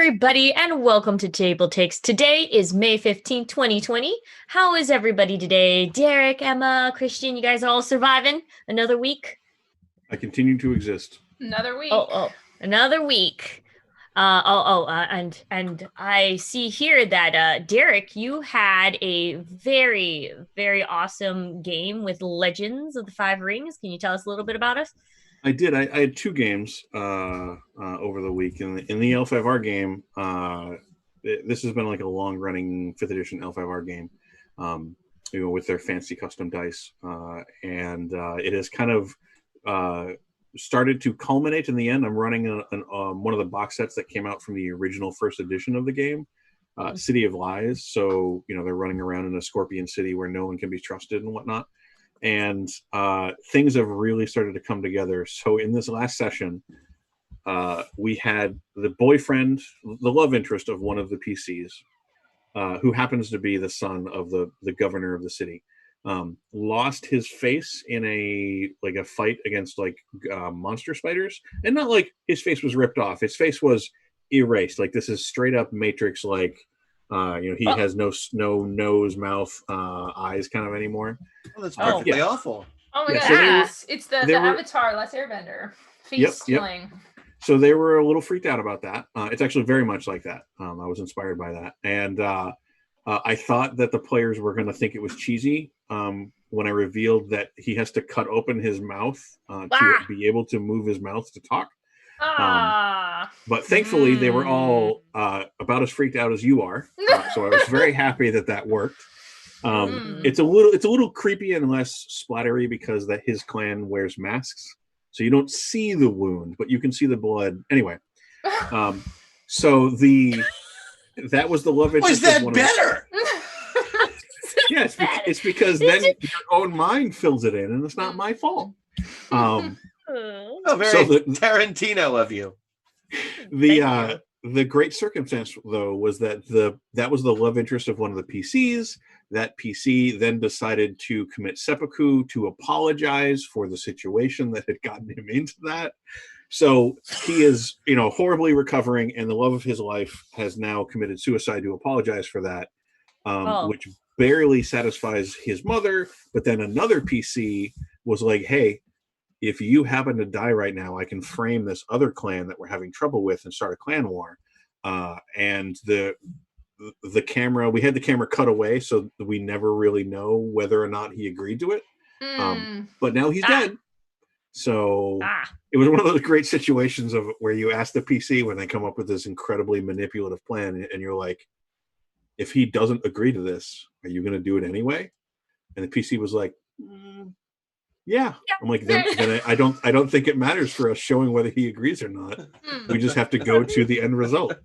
everybody, and welcome to TableTakes. Today is May 15th, 2020. How is everybody today? Derek, Emma, Christian, you guys all surviving another week? I continue to exist. Another week. Another week. And I see here that Derek, you had a very, very awesome game with Legends of the Five Rings. Can you tell us a little bit about us? I did. I had two games over the week. In the L5R game, this has been like a long-running 5th edition L5R game, with their fancy custom dice. And it has kind of started to culminate in the end. I'm running one of the box sets that came out from the original 1st edition of the game, City of Lies. So, they're running around in a Scorpion City where no one can be trusted and whatnot. And things have really started to come together. So in this last session, we had the boyfriend, the love interest of one of the PCs, who happens to be the son of the governor of the city, lost his face in a fight against monster spiders. And not like his face was ripped off. His face was erased. Like, this is straight up Matrix, he has no nose, mouth, eyes kind of anymore. Oh, that's perfectly awful. Oh my god, it's the Avatar Last Airbender face stealing. Yep. So they were a little freaked out about that. It's actually very much like that. I was inspired by that. And I thought that the players were going to think it was cheesy when I revealed that he has to cut open his mouth to be able to move his mouth to talk. But thankfully they were all about as freaked out as you are, so I was very happy that worked. It's a little creepy and less splattery because that his clan wears masks, so you don't see the wound, but you can see the blood anyway. So that was the love interest. Was that better? Yeah, it's because then your own mind fills it in, and it's not my fault. Very Tarantino of you. The great circumstance, though, was that was the love interest of one of the PCs. That PC then decided to commit seppuku to apologize for the situation that had gotten him into that. So he is, horribly recovering, and the love of his life has now committed suicide to apologize for that, which barely satisfies his mother. But then another PC was like, hey, if you happen to die right now, I can frame this other clan that we're having trouble with and start a clan war. And the camera, we had the camera cut away, so we never really know whether or not he agreed to it. But now he's dead. So it was one of those great situations of where you ask the PC when they come up with this incredibly manipulative plan, and you're like, if he doesn't agree to this, are you going to do it anyway? And the PC was like, yeah. I'm like, then I don't think it matters for us showing whether he agrees or not. We just have to go to the end result.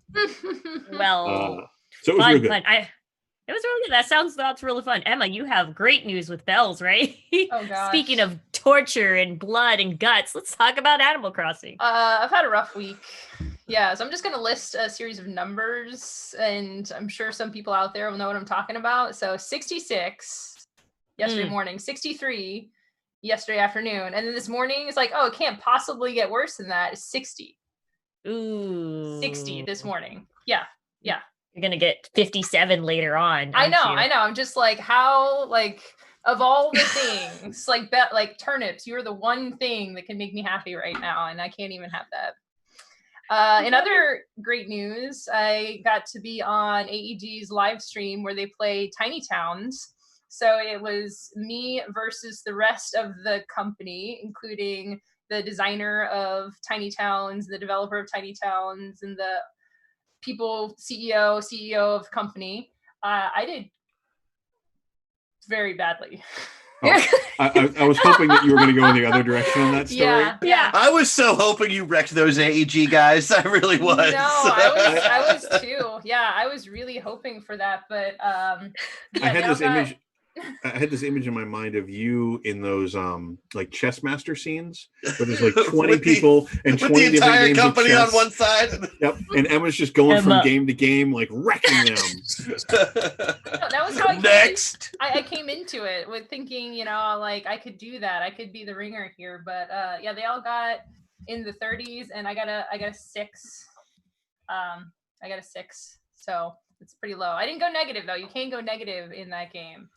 Well, so it was really good. It was really good. That's really fun. Emma, you have great news with bells, right? Oh gosh. Speaking of torture and blood and guts, let's talk about Animal Crossing. I've had a rough week. Yeah, so I'm just going to list a series of numbers, and I'm sure some people out there will know what I'm talking about. So 66 yesterday morning, 63 yesterday afternoon, and then this morning it's like, oh, it can't possibly get worse than that. It's 60. Ooh. 60 this morning. Yeah. You're gonna get 57 later on. I know. I'm just like, how, of all the things, like turnips, you're the one thing that can make me happy right now, and I can't even have that. In other great news, I got to be on AEG's live stream where they play Tiny Towns. So it was me versus the rest of the company, including the designer of Tiny Towns, the developer of Tiny Towns, and the CEO of the company. I did very badly. I was hoping that you were going to go in the other direction in that story. Yeah. I was so hoping you wrecked those AEG guys. I really was. No, I was too. Yeah, I was really hoping for that, but I had this image in my mind of you in those chess master scenes where there's 20 people and 20 with the entire games company on one side. Yep, and Emma's just going from game to game, wrecking them. That was how I came into it with thinking, I could do that. I could be the ringer here, but they all got in the 30s, and I got a 6. I got a 6, so it's pretty low. I didn't go negative though. You can't go negative in that game,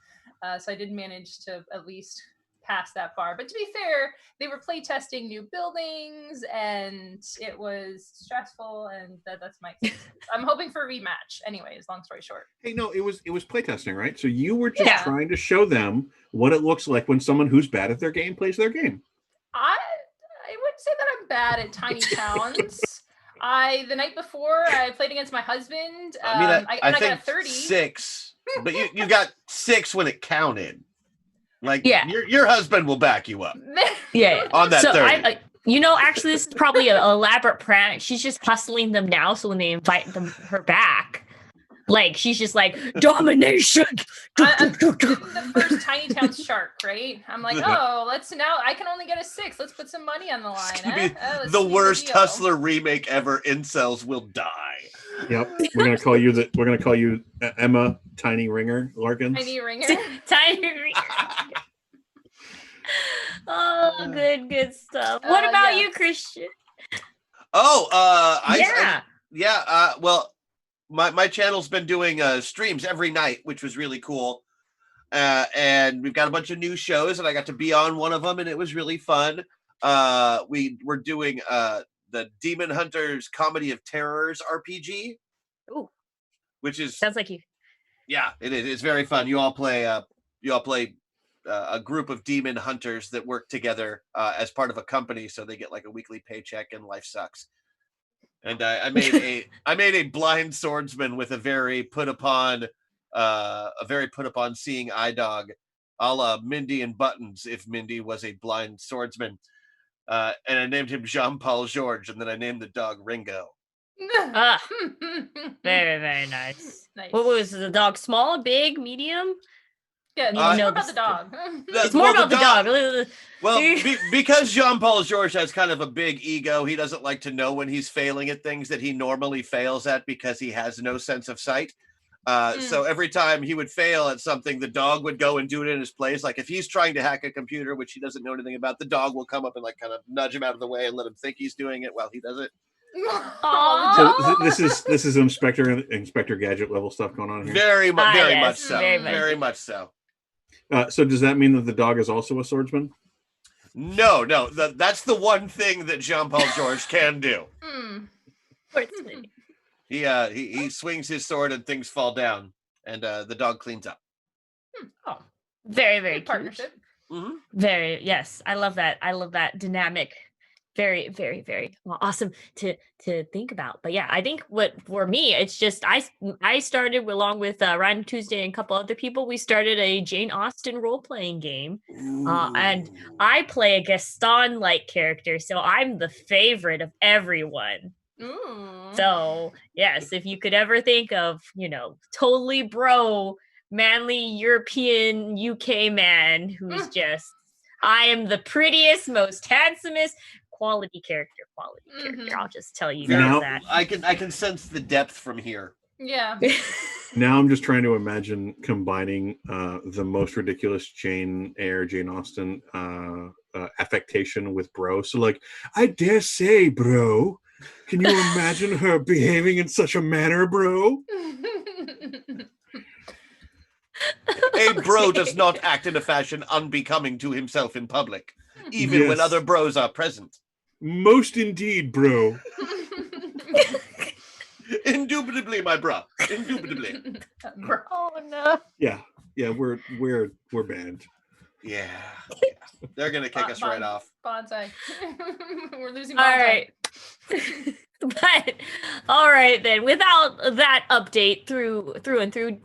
so I did manage to at least pass that far. But to be fair, they were play testing new buildings, and it was stressful, and that's my excuse. I'm hoping for a rematch. Anyways, long story short. Hey, no, it was playtesting, right? So you were just trying to show them what it looks like when someone who's bad at their game plays their game. I wouldn't say that I'm bad at tiny towns. The night before I played against my husband. I think got a 30. 6, but you got 6 when it counted. Like your husband will back you up. On that 30. Actually, this is probably an elaborate prank. She's just hustling them now, so when they invite her back, like she's just like domination. I'm the first tiny town shark, right? I'm like, now I can only get a 6. Let's put some money on the line. The worst Hustler remake ever. Incels will die. Yep, we're gonna call you Emma Tiny Ringer Larkins. Tiny Ringer. Tiny Ringer. Oh, good stuff. What about you, Christian? Well, my channel's been doing streams every night, which was really cool. And we've got a bunch of new shows, and I got to be on one of them, and it was really fun. We were doing the Demon Hunters Comedy of Terrors RPG. Ooh, which is sounds like you. Yeah, it is. It's very fun. You all play a group of demon hunters that work together as part of a company, so they get like a weekly paycheck, and life sucks. And I made a blind swordsman with a very put upon seeing eye dog, a la Mindy and Buttons if Mindy was a blind swordsman. And I named him Jean-Paul Georges, and then I named the dog Ringo. Very, very nice. What was the dog? Small, big, medium? Yeah, it's more about the dog. It's more about the dog. Well, because Jean-Paul Georges has kind of a big ego, he doesn't like to know when he's failing at things that he normally fails at because he has no sense of sight. So every time he would fail at something, the dog would go and do it in his place. Like if he's trying to hack a computer, which he doesn't know anything about, the dog will come up and like kind of nudge him out of the way and let him think he's doing it while he does it. So this is Inspector Gadget level stuff going on here. Very much so. So does that mean that the dog is also a swordsman? No. That's the one thing that Jean-Paul Georges can do. He swings his sword and things fall down, and the dog cleans up. Oh, very, very good partnership. Mm-hmm. Very, yes. I love that. I love that dynamic. Very, very, very awesome to think about. But yeah, I think what for me, it's just I started along with Ryan Tuesday and a couple other people. We started a Jane Austen role playing game, and I play a Gaston-like character, so I'm the favorite of everyone. Ooh. So yes, if you could ever think of totally bro, manly European UK man who's just I am the prettiest, most handsomest. Quality character. I'll just tell you guys that. I can sense the depth from here. Yeah. Now I'm just trying to imagine combining the most ridiculous Jane Austen affectation with bro. So like, I dare say, bro. Can you imagine her behaving in such a manner, bro? A bro does not act in a fashion unbecoming to himself in public, even when other bros are present. Most indeed, bro. Indubitably, my bro. Indubitably. Oh no. Yeah, we're banned. Yeah. They're gonna kick us right off. Bonsai. We're losing. Bonsai. All right. But all right then. Without that update through and through,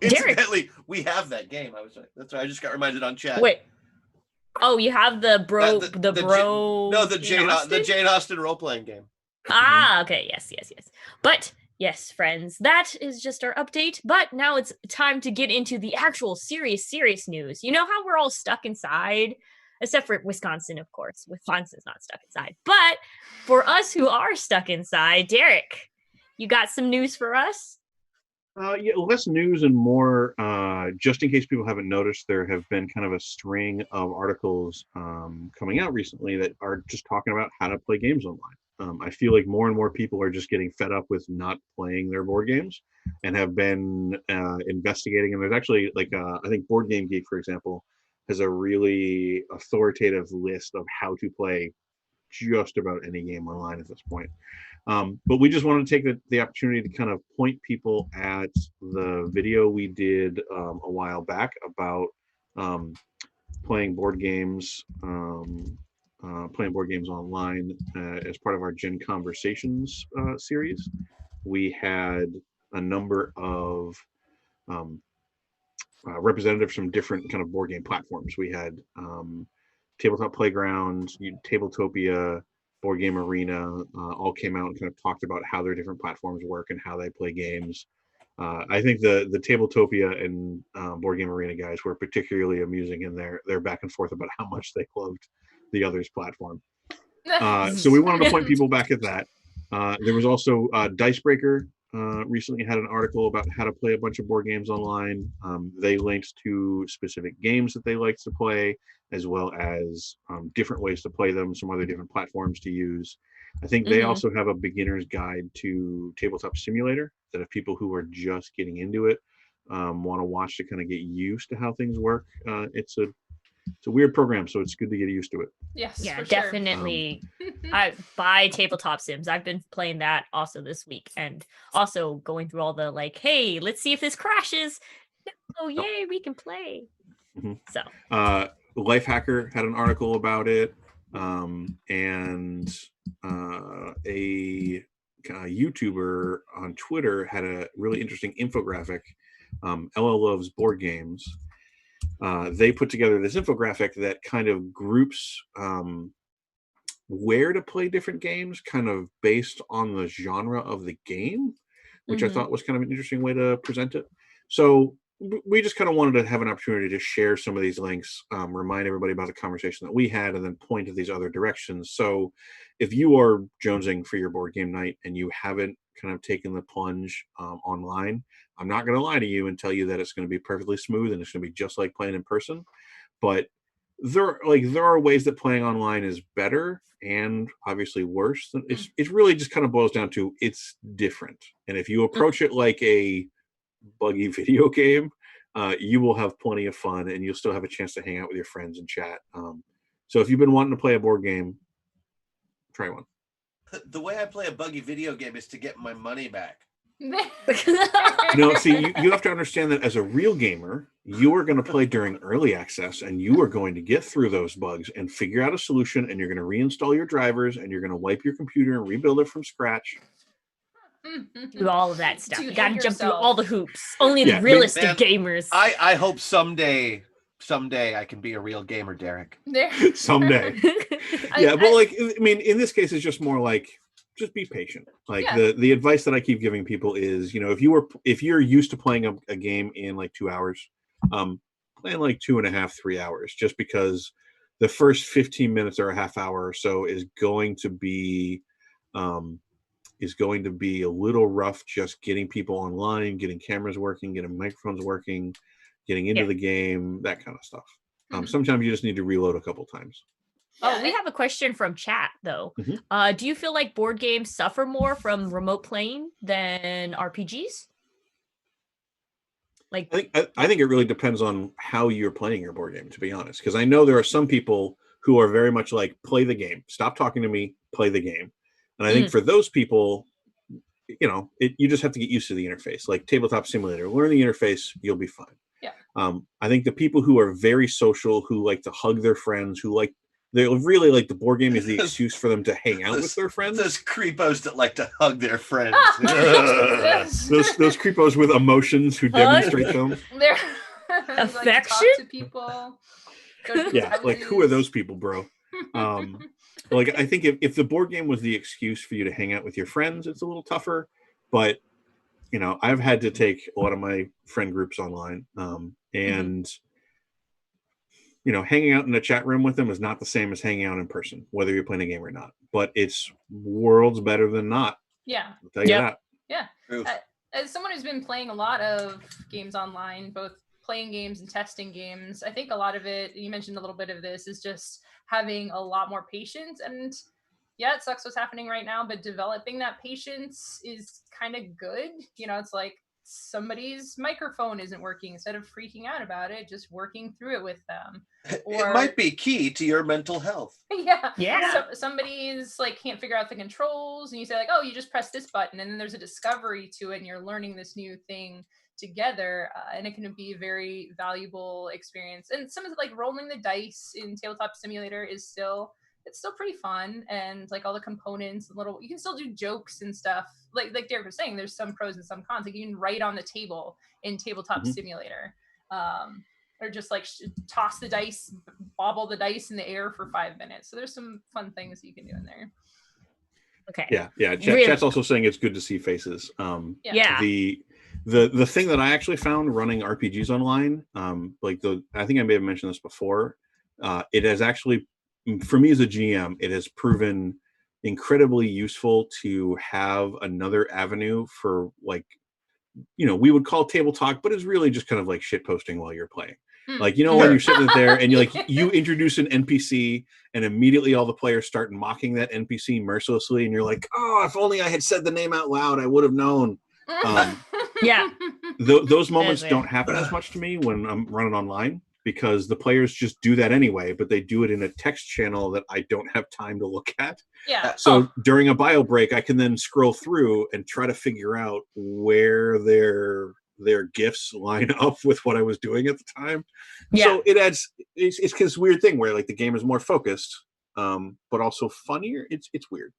incidentally, Derek, we have that game. That's right. I just got reminded on chat. Wait. Oh, you have the bro, the Jane Austen role playing game. Okay. Yes. But yes, friends, that is just our update. But now it's time to get into the actual serious news. You know how we're all stuck inside? Except for Wisconsin, of course. Wisconsin's not stuck inside. But for us who are stuck inside, Derek, you got some news for us? Less news and more, just in case people haven't noticed, there have been kind of a string of articles coming out recently that are just talking about how to play games online. I feel like more and more people are just getting fed up with not playing their board games and have been investigating. And there's actually like, I think Board Game Geek, for example, has a really authoritative list of how to play just about any game online at this point. But we just wanted to take the opportunity to kind of point people at the video we did a while back about playing board games online as part of our Gen Conversations series. We had a number of representatives from different kind of board game platforms. We had Tabletop Playground, Tabletopia, Board Game Arena, all came out and kind of talked about how their different platforms work and how they play games. I think the Tabletopia and Board Game Arena guys were particularly amusing in their back and forth about how much they loved the other's platform. So we wanted to point people back at that. There was also Dicebreaker recently had an article about how to play a bunch of board games online. They linked to specific games that they like to play, as well as different ways to play them, some other different platforms to use. I think they also have a beginner's guide to Tabletop Simulator that if people who are just getting into it want to watch to kind of get used to how things work. It's a weird program, so it's good to get used to it. Yes, yeah, for definitely. I buy Tabletop Sims. I've been playing that also this week, and also going through all the like, hey, let's see if this crashes. Oh, yay, we can play. So Lifehacker had an article about it, and a YouTuber on Twitter had a really interesting infographic. LL Loves Board Games. They put together this infographic that kind of groups where to play different games, kind of based on the genre of the game, which I thought was kind of an interesting way to present it. So we just kind of wanted to have an opportunity to share some of these links, remind everybody about the conversation that we had, and then point to these other directions. So if you are jonesing for your board game night and you haven't kind of taken the plunge online, I'm not going to lie to you and tell you that it's going to be perfectly smooth and it's going to be just like playing in person. But there are ways that playing online is better and obviously worse. It really just kind of boils down to it's different. And if you approach it like a buggy video game, you will have plenty of fun and you'll still have a chance to hang out with your friends and chat. So if you've been wanting to play a board game, try one. The way I play a buggy video game is to get my money back. No, see, you have to understand that as a real gamer, you are going to play during early access and you are going to get through those bugs and figure out a solution, and you're going to reinstall your drivers and you're going to wipe your computer and rebuild it from scratch. Do all of that stuff. Do You gotta hate jump through yourself. all the hoops. Only the realistic gamers. I hope someday I can be a real gamer, Derek. Someday. Yeah, but like, I mean, in this case, it's just more like, just be patient. Like the advice that I keep giving people is, you know, if you're used to playing a game in like 2 hours, play in like 2.5, 3 hours, just because the first 15 minutes or a half hour or so is going to be a little rough, just getting people online, getting cameras working, getting microphones working, getting into the game, that kind of stuff. Sometimes you just need to reload a couple times. Oh, we have a question from chat though. Do you feel like board games suffer more from remote playing than RPGs? Like, I think it really depends on how you're playing your board game, to be honest. Because I know there are some people who are very much like, play the game, stop talking to me, play the game. And I think for those people, you know, you just have to get used to the interface. Like Tabletop Simulator, learn the interface, you'll be fine. Yeah. I think the people who are very social, who like to hug their friends, they really like the board game is the excuse for them to hang out with their friends. Those creepos that like to hug their friends. those creepos with emotions who demonstrate them. They're affection? like, talk to people. Yeah, like who are those people, bro? Like I think if the board game was the excuse for you to hang out with your friends, it's a little tougher. But you know, I've had to take a lot of my friend groups online, and you know, hanging out in a chat room with them is not the same as hanging out in person, whether you're playing a game or not. But it's worlds better than not. Yeah. I'll tell you that. Yeah. As someone who's been playing a lot of games online, both playing games and testing games, I think a lot of it, you mentioned a little bit of this, is just having a lot more patience. And yeah, it sucks what's happening right now, but developing that patience is kind of good. It's like somebody's microphone isn't working. Instead of freaking out about it, just working through it with them. It might be key to your mental health. Yeah. So somebody's like can't figure out the controls, and you say like, oh, you just press this button, and then there's a discovery to it, and you're learning this new thing together, and it can be a very valuable experience. And some of the, like, rolling the dice in Tabletop Simulator is still pretty fun, and like all the components and little, you can still do jokes and stuff. Like Derek was saying, there's some pros and some cons. Like you can write on the table in Tabletop Simulator, or just like toss the dice, bobble the dice in the air for 5 minutes. So there's some fun things you can do in there. Okay. Yeah. Chat's also saying it's good to see faces. Yeah. The thing that I actually found running RPGs online, I think I may have mentioned this before. It has actually, for me as a GM, it has proven incredibly useful to have another avenue for, like, we would call table talk, but it's really just kind of like shit posting while you're playing. Like, when you're sitting there and you introduce an NPC and immediately all the players start mocking that NPC mercilessly, and you're like, oh, if only I had said the name out loud, I would have known. Yeah. Those moments don't happen as much to me when I'm running online, because the players just do that anyway, but they do it in a text channel that I don't have time to look at. Yeah. So during a bio break, I can then scroll through and try to figure out where their gifts line up with what I was doing at the time. Yeah. So it's this weird thing where, like, the game is more focused, but also funnier. It's weird.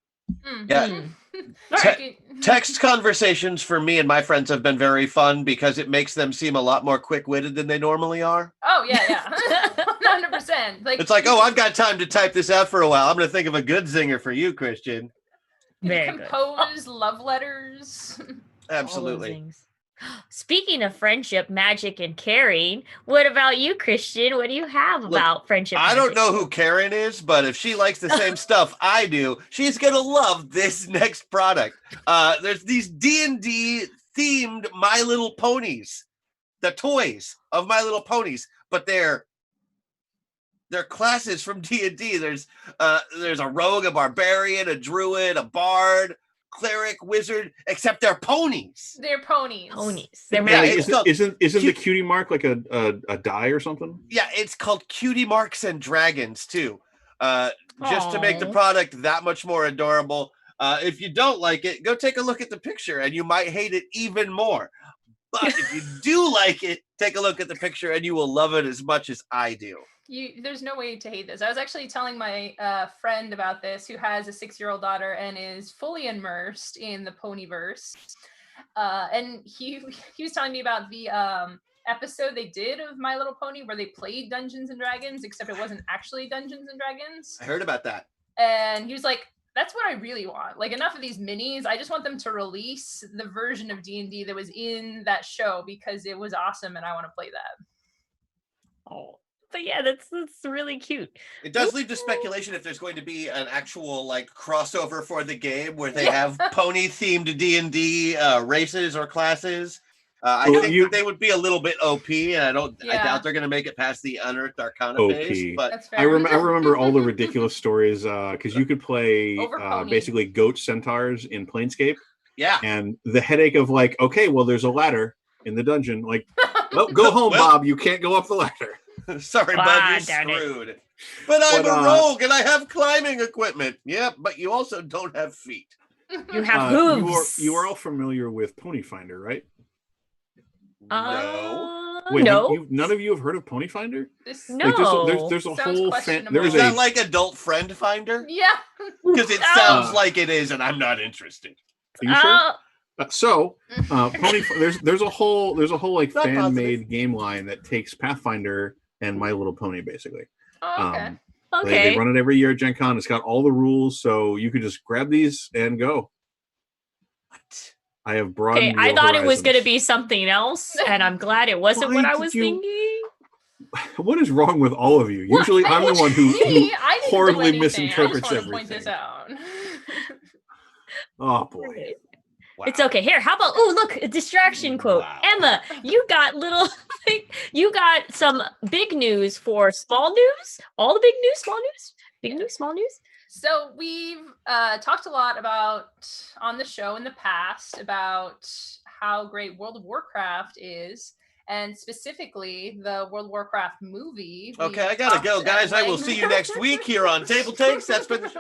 Yeah. Text conversations for me and my friends have been very fun because it makes them seem a lot more quick-witted than they normally are. Oh, yeah. 100%. Like, it's like, oh, I've got time to type this out for a while. I'm going to think of a good zinger for you, Christian. Compose love letters. Absolutely. Speaking of friendship, magic, and caring, what about you, Christian? What do you have about friendship? I don't know who Karen is, but if she likes the same stuff I do, she's going to love this next product. There's these D&D-themed My Little Ponies, the toys of My Little Ponies, but they're classes from D&D. There's a rogue, a barbarian, a druid, a bard, cleric, wizard, except they're ponies. They're ponies. They're isn't the cutie mark like a die or something? Yeah, it's called Cutie Marks and Dragons too. Just to make the product that much more adorable. If you don't like it, go take a look at the picture and you might hate it even more. But if you do like it, take a look at the picture and you will love it as much as I do. There's no way to hate this. I was actually telling my friend about this, who has a 6-year-old daughter and is fully immersed in the ponyverse. And he was telling me about the episode they did of My Little Pony where they played Dungeons and Dragons, except it wasn't actually Dungeons and Dragons. I heard about that. And he was like, that's what I really want. Like, enough of these minis. I just want them to release the version of D&D that was in that show because it was awesome and I want to play that. Oh. But yeah, that's really cute. It does lead to speculation if there's going to be an actual, like, crossover for the game where they have pony-themed D&D races or classes. I think they would be a little bit OP, and I doubt they're going to make it past the Unearthed Arcana phase. But I remember all the ridiculous stories because you could play basically goat centaurs in Planescape. Yeah. And the headache of, like, okay, well, there's a ladder in the dungeon. Like, well, go home, Bob. You can't go up the ladder. Sorry, bud, you're screwed. But I'm a rogue and I have climbing equipment. Yeah, but you also don't have feet. You have hooves. You are all familiar with Pony Finder, right? No. Wait, no. None of you have heard of Pony Finder? No. Like there's a whole is that like Adult Friend Finder? Yeah. Because it sounds like it is, and I'm not interested. Are you sure? Pony, there's a whole like fan-made game line that takes Pathfinder and My Little Pony basically. Oh, okay. Okay. They run it every year at Gen Con. It's got all the rules, so you could just grab these and go. What? I have broadened. I thought it was going to be something else, and I'm glad it wasn't what I was thinking. What is wrong with all of you? Usually, I'm the one who horribly misinterprets everything. Point this out. Oh boy. Wow. It's okay. Here, how about, look, a distraction quote. Wow. Emma, you got you got some big news for small news. All the big news, small news, big news, small news. So we've talked a lot on the show in the past about how great World of Warcraft is, and specifically the World of Warcraft movie. Okay, I gotta go, guys. I will see you next week here on TableTakes. That's been the show.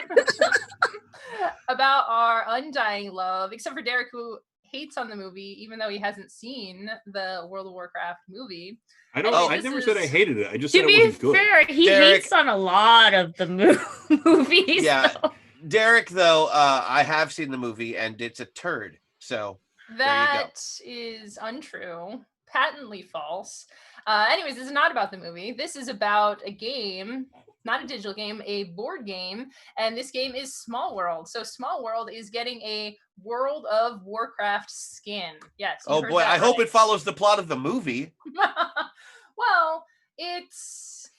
About our undying love, except for Derek, who hates on the movie, even though he hasn't seen the World of Warcraft movie. I never said I hated it. I just To said it be wasn't good. fair, he Derek- hates on a lot of the movies. Yeah. so- Derek, though, I have seen the movie and it's a turd. So That is untrue, patently false. Anyways, this is not about the movie. This is about a game, not a digital game, a board game, and this game is Small World. So Small World is getting a World of Warcraft skin. Yes. you oh heard boy, that I hope right. it follows the plot of the movie. Well, it's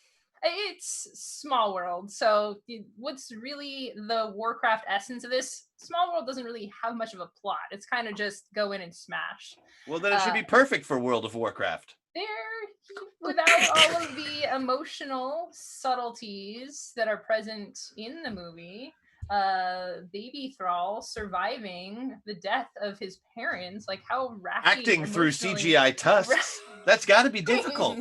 Small World. So what's really the Warcraft essence of this? Small World doesn't really have much of a plot. It's kind of just go in and smash. Well, then it should be perfect for World of Warcraft. Without all of the emotional subtleties that are present in the movie. Baby Thrall surviving the death of his parents, like how rapid Acting through CGI tusks. That's got to be difficult.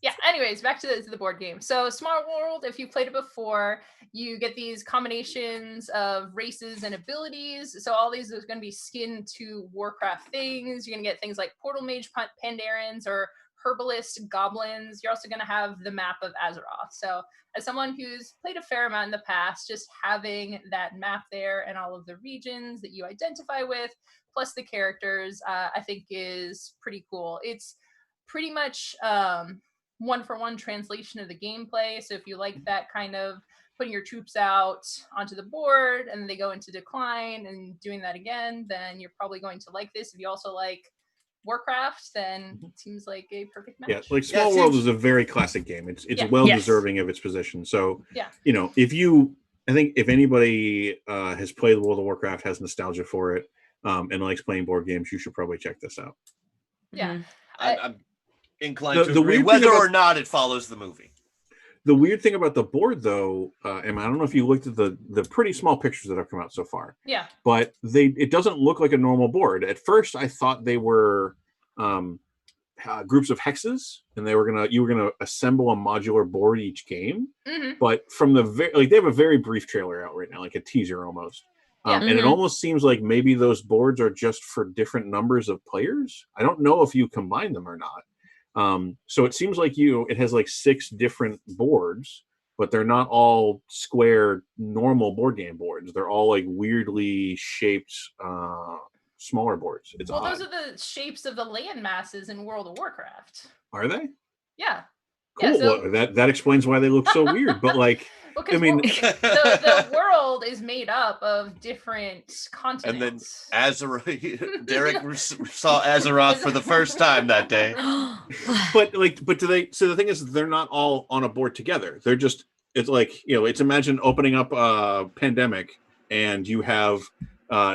Yeah, anyways, back to the board game. So Small World, if you played it before, you get these combinations of races and abilities. So all these is going to be skin to Warcraft things. You're going to get things like Portal Mage Pandarans or Herbalist Goblins. You're also going to have the map of Azeroth. So as someone who's played a fair amount in the past, just having that map there and all of the regions that you identify with, plus the characters, I think is pretty cool. It's pretty much one-for-one translation of the gameplay. So if you like that kind of putting your troops out onto the board and they go into decline and doing that again, then you're probably going to like this. If you also like Warcraft, then it seems like a perfect match. Yeah, like Small World is a very classic game. It's well deserving of its position. So you know, I think if anybody has played World of Warcraft, has nostalgia for it, and likes playing board games, you should probably check this out. Yeah. I'm inclined to agree, whether or not it follows the movie. The weird thing about the board, though, and I don't know if you looked at the pretty small pictures that have come out so far. Yeah. But it doesn't look like a normal board. At first, I thought they were groups of hexes, and you were gonna assemble a modular board each game. Mm-hmm. But from they have a very brief trailer out right now, like a teaser almost. And it almost seems like maybe those boards are just for different numbers of players. I don't know if you combine them or not. So it seems like it has like 6 different boards, but they're not all square normal board game boards. They're all like weirdly shaped smaller boards. It's odd. Those are the shapes of the land masses in World of Warcraft. Are they? Yeah. Cool. Yeah, so... well, that explains why they look so weird. But like, I mean, the world is made up of different continents. And then Derek saw Azeroth for the first time that day. but do they? So the thing is, they're not all on a board together. They're just. It's like, it's imagine opening up a pandemic and you have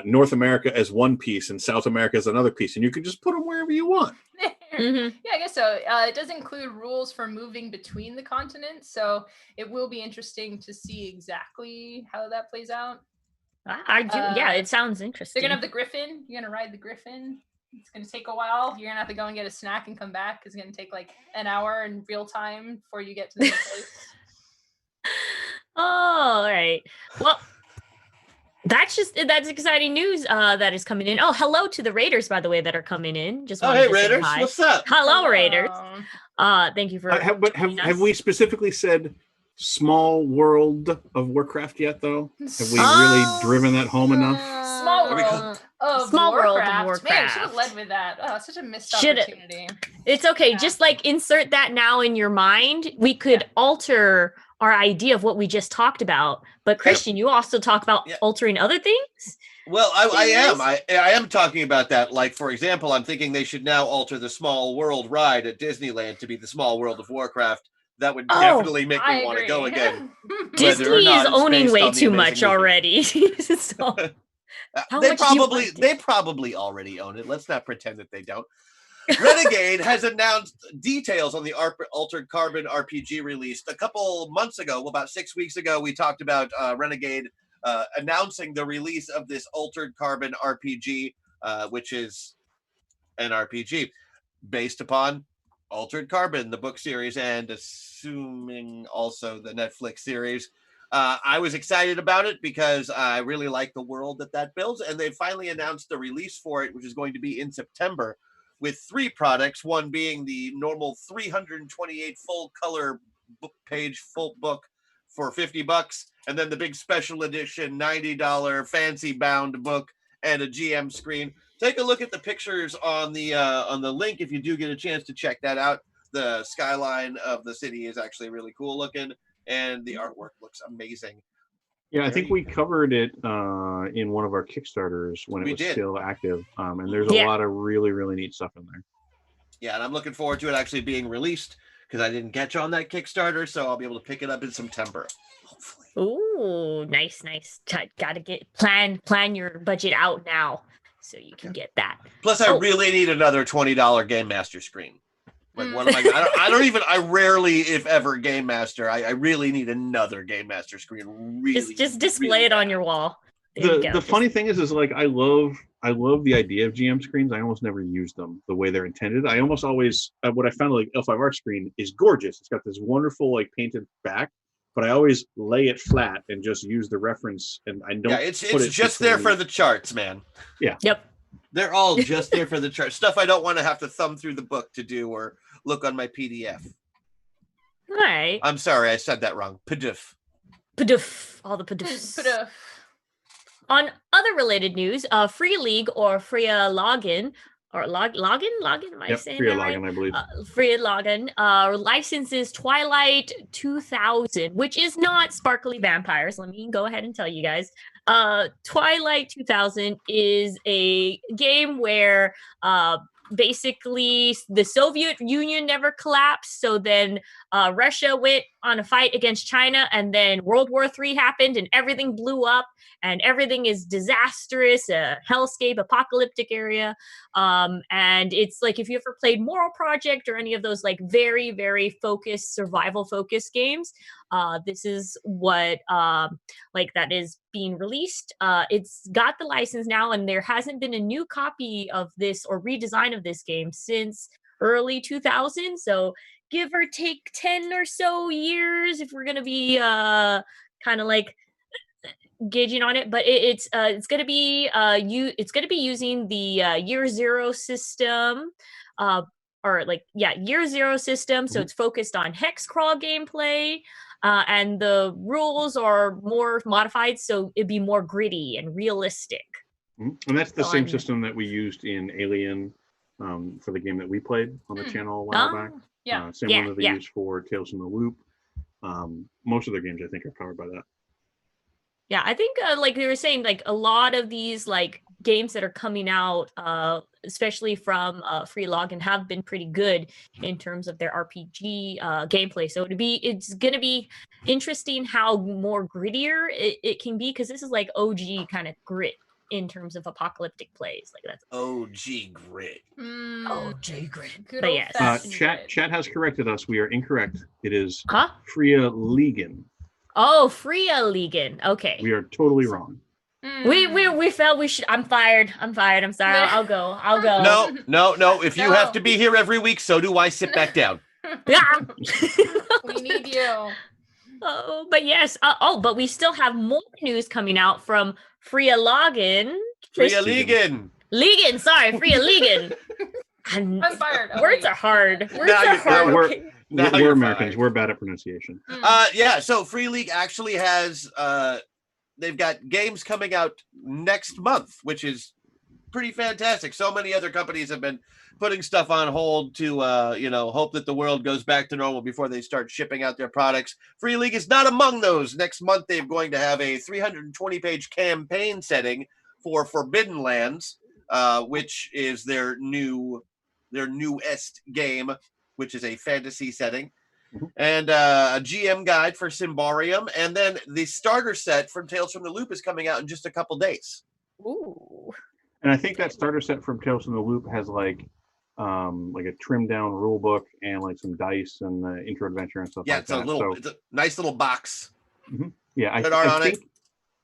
North America as one piece and South America as another piece, and you can just put them wherever you want. Mm-hmm. Yeah, I guess so. It does include rules for moving between the continents, so it will be interesting to see exactly how that plays out. I do. Yeah, it sounds interesting. They're gonna have the Griffin. You're gonna ride the Griffin. It's gonna take a while. You're gonna have to go and get a snack and come back. It's gonna take like an hour in real time before you get to the place. All right. Well, that's exciting news that is coming in. Oh, hello to the Raiders, by the way, that are coming in. Just hey Raiders, what's up? Hello, Raiders. Thank you for. Have we specifically said Small World of Warcraft yet, though? Have we really driven that home enough? Small World of Warcraft. Man, I should have led with that. Oh, such a missed opportunity. It's okay. Yeah. Just like insert that now in your mind. We could alter our idea of what we just talked about, but Christian, you also talk about altering other things. Well, I am talking about that. Like, for example, I'm thinking they should now alter the Small World ride at Disneyland to be the Small World of Warcraft. That would definitely make me want to go again. Disney is owning way too much already. So, they probably already own it. Let's not pretend that they don't. Renegade has announced details on the Altered Carbon RPG release. A couple months ago, well, about 6 weeks ago, we talked about Renegade announcing the release of this Altered Carbon RPG, which is an RPG based upon Altered Carbon, the book series, and assuming also the Netflix series. I was excited about it because I really like the world that builds, and they finally announced the release for it, which is going to be in September, with 3 products, one being the normal 328 full color book page full book for $50, and then the big special edition $90 fancy bound book and a GM screen. Take a look at the pictures on the link if you do get a chance to check that out. The skyline of the city is actually really cool looking, and the artwork looks amazing. Yeah, I think we covered it in one of our Kickstarters when it was still active, and there's a lot of really, really neat stuff in there. Yeah, and I'm looking forward to it actually being released because I didn't catch on that Kickstarter, so I'll be able to pick it up in September, hopefully. Ooh, nice. Gotta get plan your budget out now so you can get that. Plus, I really need another $20 Game Master screen. Like, what am I rarely, if ever, Game Master. I really need another Game Master screen. Really, just display it on your wall. The funny thing is like I love the idea of GM screens. I almost never use them the way they're intended. I almost always what I found like L5R screen is gorgeous. It's got this wonderful like painted back, but I always lay it flat and just use the reference, and I don't. Yeah, it's just there for the charts, man. Yeah. Yep. They're all just there for the charts. Stuff I don't want to have to thumb through the book to do or look on my PDF. All right. I'm sorry, I said that wrong. PDF. All the PDFs. On other related news, Free League or Freya Login, or Login? Am I saying Freya that Login, right? I believe. Freya Login licenses Twilight 2000, which is not Sparkly Vampires. Let me go ahead and tell you guys. Twilight 2000 is a game where basically the Soviet Union never collapsed, so then Russia went on a fight against China, and then World War III happened and everything blew up and everything is disastrous, a hellscape, apocalyptic area. And it's like if you ever played Moral Project or any of those like very, very focused, survival focused games, this is what like that is being released. It's got the license now, and there hasn't been a new copy of this or redesign of this game since early 2000. So give or take 10 or so years if we're going to be kind of like gauging on it, but it's going to be using the year zero system, year zero system. So it's focused on hex crawl gameplay, and the rules are more modified, so it'd be more gritty and realistic. And that's the same system that we used in Alien for the game that we played on the channel a while back. Yeah, same one that they used for Tales from the Loop. Most of their games, I think, are covered by that. Yeah, I think like they were saying, like a lot of these like games that are coming out, especially from Free Login, have been pretty good in terms of their RPG gameplay. So it's gonna be interesting how more grittier it can be, because this is like OG kind of grit in terms of apocalyptic plays. Like that's OG grit. OG grit. Good But yes, chat has corrected us. We are incorrect. It is huh? Freya Legan. Oh, Freya Legan. Okay. We are totally wrong. We felt we should. I'm fired. I'm sorry. I'll go. No. If you have to be here every week, so do I. Sit back down. Yeah. We need you. Oh, but yes. But we still have more news coming out from Freya Login. Freya Legan. Legan. Sorry, Freya Legan. I'm fired. Words are hard. Words are hard. We're Americans. We're bad at pronunciation. So Free League actually has they've got games coming out next month, which is pretty fantastic. So many other companies have been putting stuff on hold to hope that the world goes back to normal before they start shipping out their products. Free League is not among those. Next month they're going to have a 320-page campaign setting for Forbidden Lands, which is their newest game, which is a fantasy setting, and a GM guide for Symbarium, and then the starter set from Tales from the Loop is coming out in just a couple days. Ooh. And I think that starter set from Tales from the Loop has like like a trimmed down rule book and like some dice and the intro adventure and stuff Yeah, like it's a that. little, it's a nice little box. Yeah, Good art on think, it.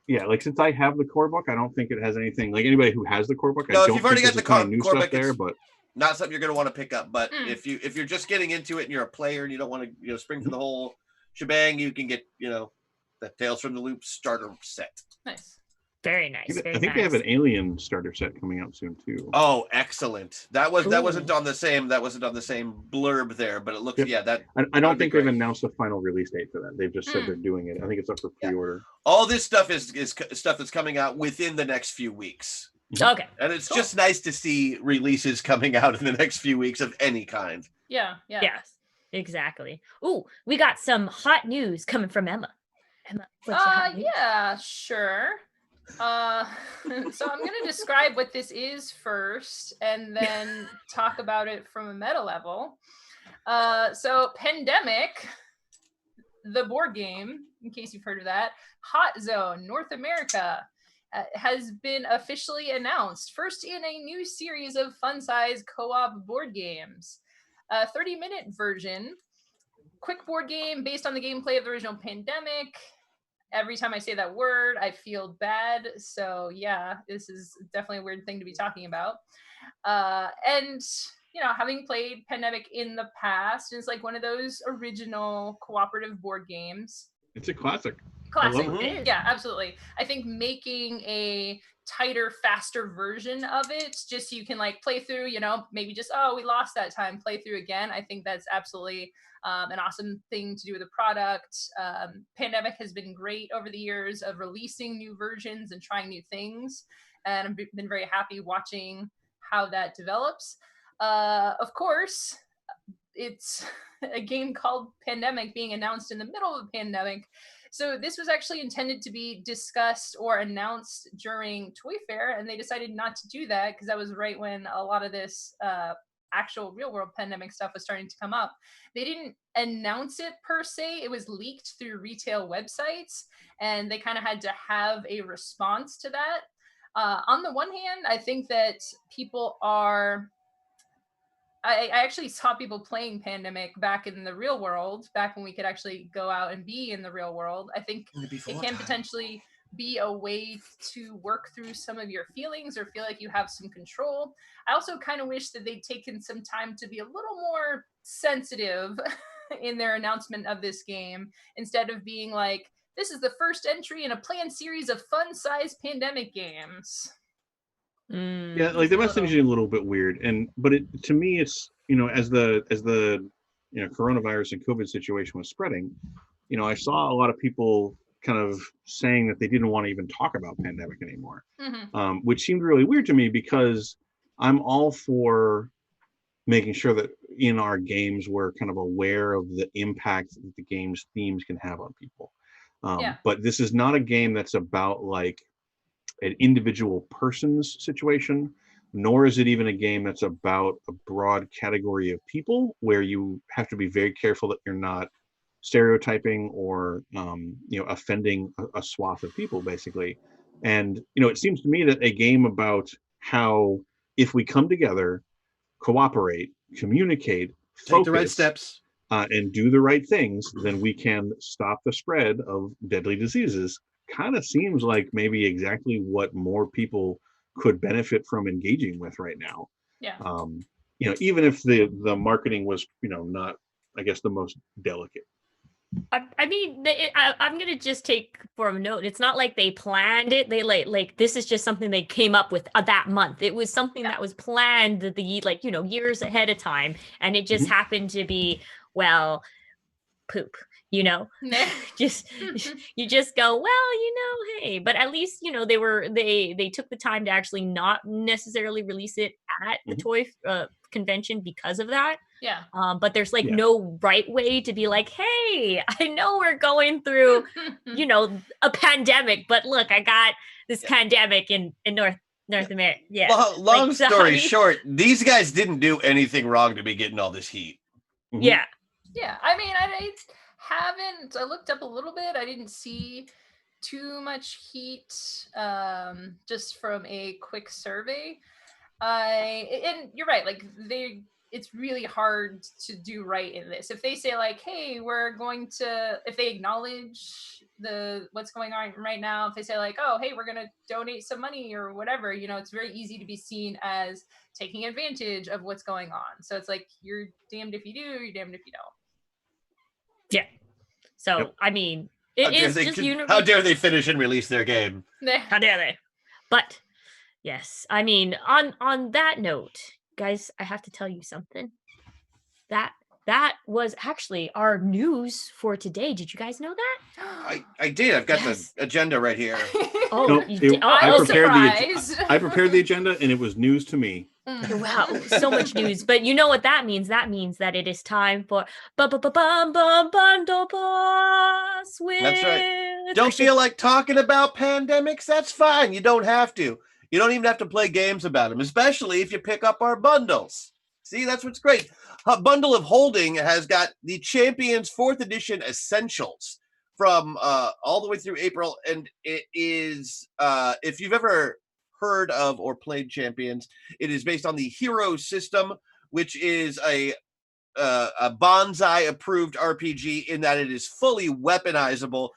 Yeah, like since I have the core book, I don't think it has anything like anybody who has the core book. No, I if don't you've already think got the there's a ton of new core stuff book, there, it's but not something you're going to want to pick up. But if you're just getting into it and you're a player and you don't want to spring for the whole shebang, you can get the Tales from the Loop starter set. Nice. Very nice. I think they have an Alien starter set coming out soon too. Oh, excellent! That wasn't on the same blurb there, but it looks that. I don't think they've announced a final release date for that. They've just said they're doing it. I think it's up for pre-order. All this stuff is stuff that's coming out within the next few weeks. Okay. And it's just nice to see releases coming out in the next few weeks of any kind. Yeah. Yes, exactly. Ooh, we got some hot news coming from Emma. Emma, what's your hot news? Yeah, sure. So I'm going to describe what this is first and then talk about it from a meta level. So Pandemic, the board game, in case you've heard of that, Hot Zone, North America, has been officially announced. First in a new series of fun-size co-op board games. A 30-minute version, quick board game based on the gameplay of the original Pandemic. Every time I say that word, I feel bad. So yeah, this is definitely a weird thing to be talking about. And having played Pandemic in the past, it's like one of those original cooperative board games. It's a classic. Classic. Yeah, absolutely. I think making a tighter, faster version of it, just so you can like play through, maybe just, we lost that time, play through again. I think that's absolutely an awesome thing to do with the product. Pandemic has been great over the years of releasing new versions and trying new things. And I've been very happy watching how that develops. Of course, it's a game called Pandemic being announced in the middle of a pandemic. So this was actually intended to be discussed or announced during Toy Fair, and they decided not to do that because that was right when a lot of this actual real-world pandemic stuff was starting to come up. They didn't announce it per se. It was leaked through retail websites, and they kind of had to have a response to that. On the one hand, I think that people are... I actually saw people playing Pandemic back in the real world, back when we could actually go out and be in the real world. I think it can potentially be a way to work through some of your feelings or feel like you have some control. I also kind of wish that they'd taken some time to be a little more sensitive in their announcement of this game, instead of being like, this is the first entry in a planned series of fun-sized Pandemic games. Yeah, like the messaging is a little bit weird, but to me it's as the coronavirus and COVID situation was spreading, I saw a lot of people kind of saying that they didn't want to even talk about Pandemic anymore, which seemed really weird to me because I'm all for making sure that in our games we're kind of aware of the impact that the game's themes can have on people. But this is not a game that's about like an individual person's situation, nor is it even a game that's about a broad category of people where you have to be very careful that you're not stereotyping or offending a swath of people basically. And it seems to me that a game about how if we come together, cooperate, communicate, take the right steps, and do the right things, then we can stop the spread of deadly diseases. Kind of seems like maybe exactly what more people could benefit from engaging with right now. Even if the marketing was not, I guess, the most delicate. I mean, I'm gonna just take for a note. It's not like they planned it. They like this is just something they came up with that month. It was something that was planned years ahead of time, and it just happened to be poop. Just you just go, well, hey, but at least they took the time to actually not necessarily release it at the toy convention because of that. But there's no right way to be like, hey, I know we're going through a pandemic, but look, I got this pandemic in North America. Well, long story short, these guys didn't do anything wrong to be getting all this heat. I mean, I looked up a little bit. I didn't see too much heat just from a quick survey. And you're right, like it's really hard to do right in this. If they say like, hey, we're going to, if they acknowledge what's going on right now, if they say like, oh, hey, we're going to donate some money or whatever, you know, it's very easy to be seen as taking advantage of what's going on. So it's like, you're damned if you do, you're damned if you don't. Yeah. So, Yep. I mean, it is just how dare they finish and release their game? How dare they? But yes, I mean, on that note, guys, I have to tell you something. That was actually our news for today. Did you guys know that? I did. I've got Yes. the agenda right here. Oh, No, you did. I was I surprised. prepared the agenda, and it was news to me. Wow, so much news. But you know what that means? That means that it is time for Bundle Boss with... That's right. Don't feel like talking about pandemics? That's fine. You don't have to. You don't even have to play games about them, especially if you pick up our bundles. See, that's what's great. A Bundle of Holding has got the Champions 4th Edition Essentials from all the way through April. And it is, if you've ever heard of or played Champions, it is based on the Hero system, which is a Bonsai approved RPG in that it is fully weaponizable.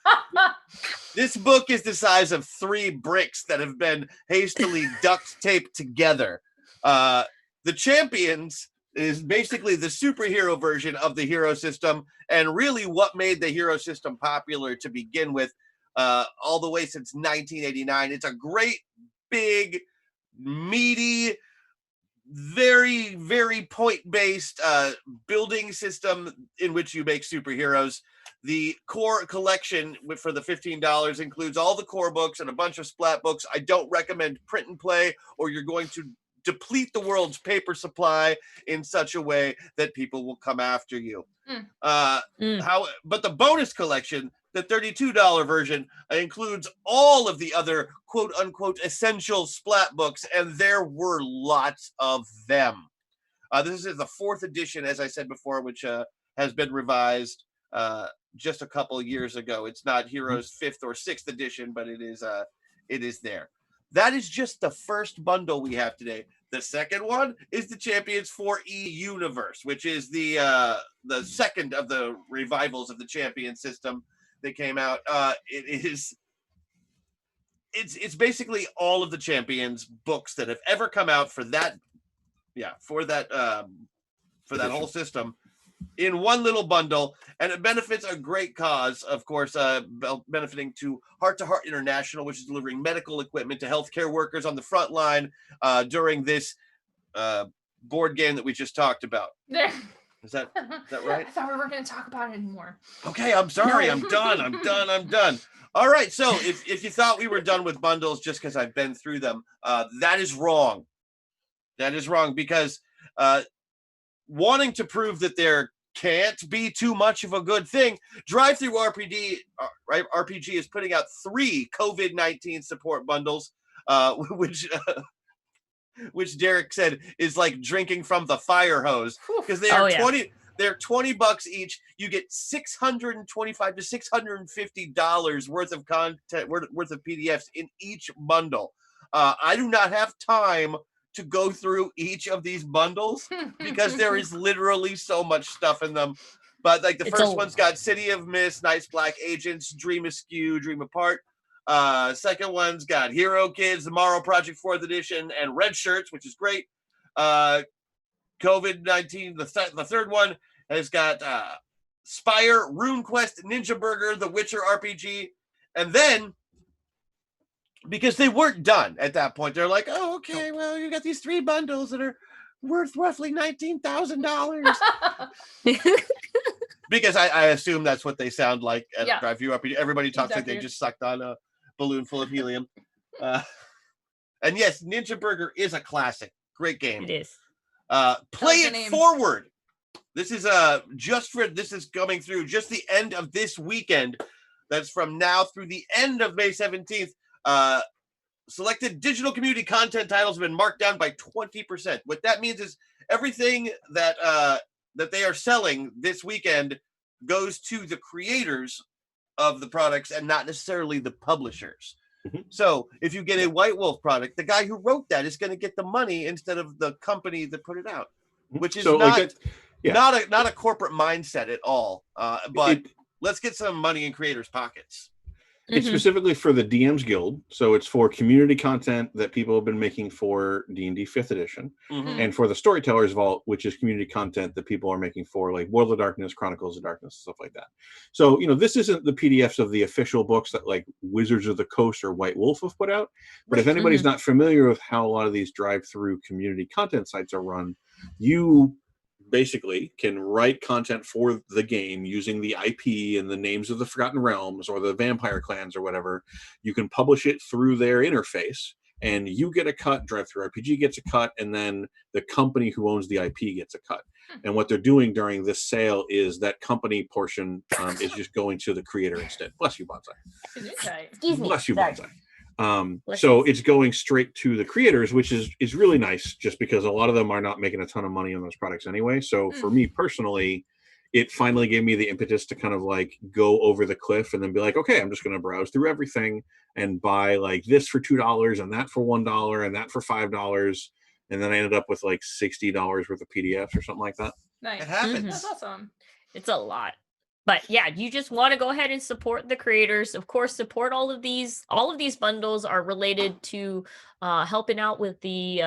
This book is the size of 3 bricks that have been hastily duct taped together. The Champions is basically the superhero version of the Hero system, and really what made the Hero system popular to begin with, all the way since 1989. It's a great, big, meaty, very, very point-based building system in which you make superheroes. The core collection for the $15 includes all the core books and a bunch of splat books. I don't recommend print and play, or you're going to deplete the world's paper supply in such a way that people will come after you. But the bonus collection, the $32 version, includes all of the other quote-unquote essential splat books, and there were lots of them. This is the 4th edition, as I said before, which has been revised just a couple years ago. It's not Heroes 5th or 6th edition, but it is there. That is just the first bundle we have today. The second one is the Champions 4E Universe, which is the second of the revivals of the Champion system that came out. It's basically all of the Champions books that have ever come out for that whole system in one little bundle, and it benefits a great cause, of course, benefiting to Heart to Heart International, which is delivering medical equipment to healthcare workers on the front line during this board game that we just talked about. Is that right? I thought we weren't going to talk about it anymore. Okay, I'm sorry. I'm done. All right, so if you thought we were done with bundles just because I've been through them, that is wrong. That is wrong, because wanting to prove that there can't be too much of a good thing, Drive-Thru RPG is putting out 3 COVID-19 support bundles, which Derek said is like drinking from the fire hose, because they are they're $20 each. You get $625 to $650 worth of content, worth of PDFs in each bundle. I do not have time to go through each of these bundles because there is literally so much stuff in them. But like the first one's got City of Mist, Night's Black Agents, Dream Askew, Dream Apart. Second one's got Hero Kids, The Morrow Project 4th Edition, and Red Shirts, which is great. COVID-19, the third one has got Spire, RuneQuest, Ninja Burger, The Witcher RPG. And then, because they weren't done at that point, they're like, oh, okay, well, you got these 3 bundles that are worth roughly $19,000. Because I assume that's what they sound like at Drive-Thru RPG. Everybody talks like they just sucked on a balloon full of helium. And yes, Ninja Burger is a classic. Great game. It is. Play It Forward. This is this is coming through just the end of this weekend. That's from now through the end of May 17th. Selected digital community content titles have been marked down by 20%. What that means is everything that they are selling this weekend goes to the creators of the products and not necessarily the publishers. So if you get a White Wolf product, the guy who wrote that is going to get the money instead of the company that put it out, which is not a corporate mindset at all. But let's get some money in creators' pockets. It's specifically for the DM's Guild, so it's for community content that people have been making for D&D 5th edition, and for the Storytellers Vault, which is community content that people are making for like World of Darkness, Chronicles of Darkness, stuff like that. So, this isn't the PDFs of the official books that like Wizards of the Coast or White Wolf have put out, but if anybody's not familiar with how a lot of these drive-through community content sites are run, you basically can write content for the game using the IP and the names of the Forgotten Realms or the Vampire Clans or whatever. You can publish it through their interface, and you get a cut, Drive-Thru RPG gets a cut, and then the company who owns the IP gets a cut. And what they're doing during this sale is that company portion is just going to the creator instead. Bless you, Bonsai. Excuse me. Bless you, Sorry. Bonsai. So it's going straight to the creators, which is really nice, just because a lot of them are not making a ton of money on those products anyway. So for me personally, it finally gave me the impetus to kind of like go over the cliff and then be like, okay, I'm just going to browse through everything and buy like this for $2 and that for $1 and that for $5. And then I ended up with like $60 worth of PDFs or something like that. Nice. It happens. That's awesome. It's a lot. But yeah, you just want to go ahead and support the creators. Of course, support all of these. All of these bundles are related to helping out with the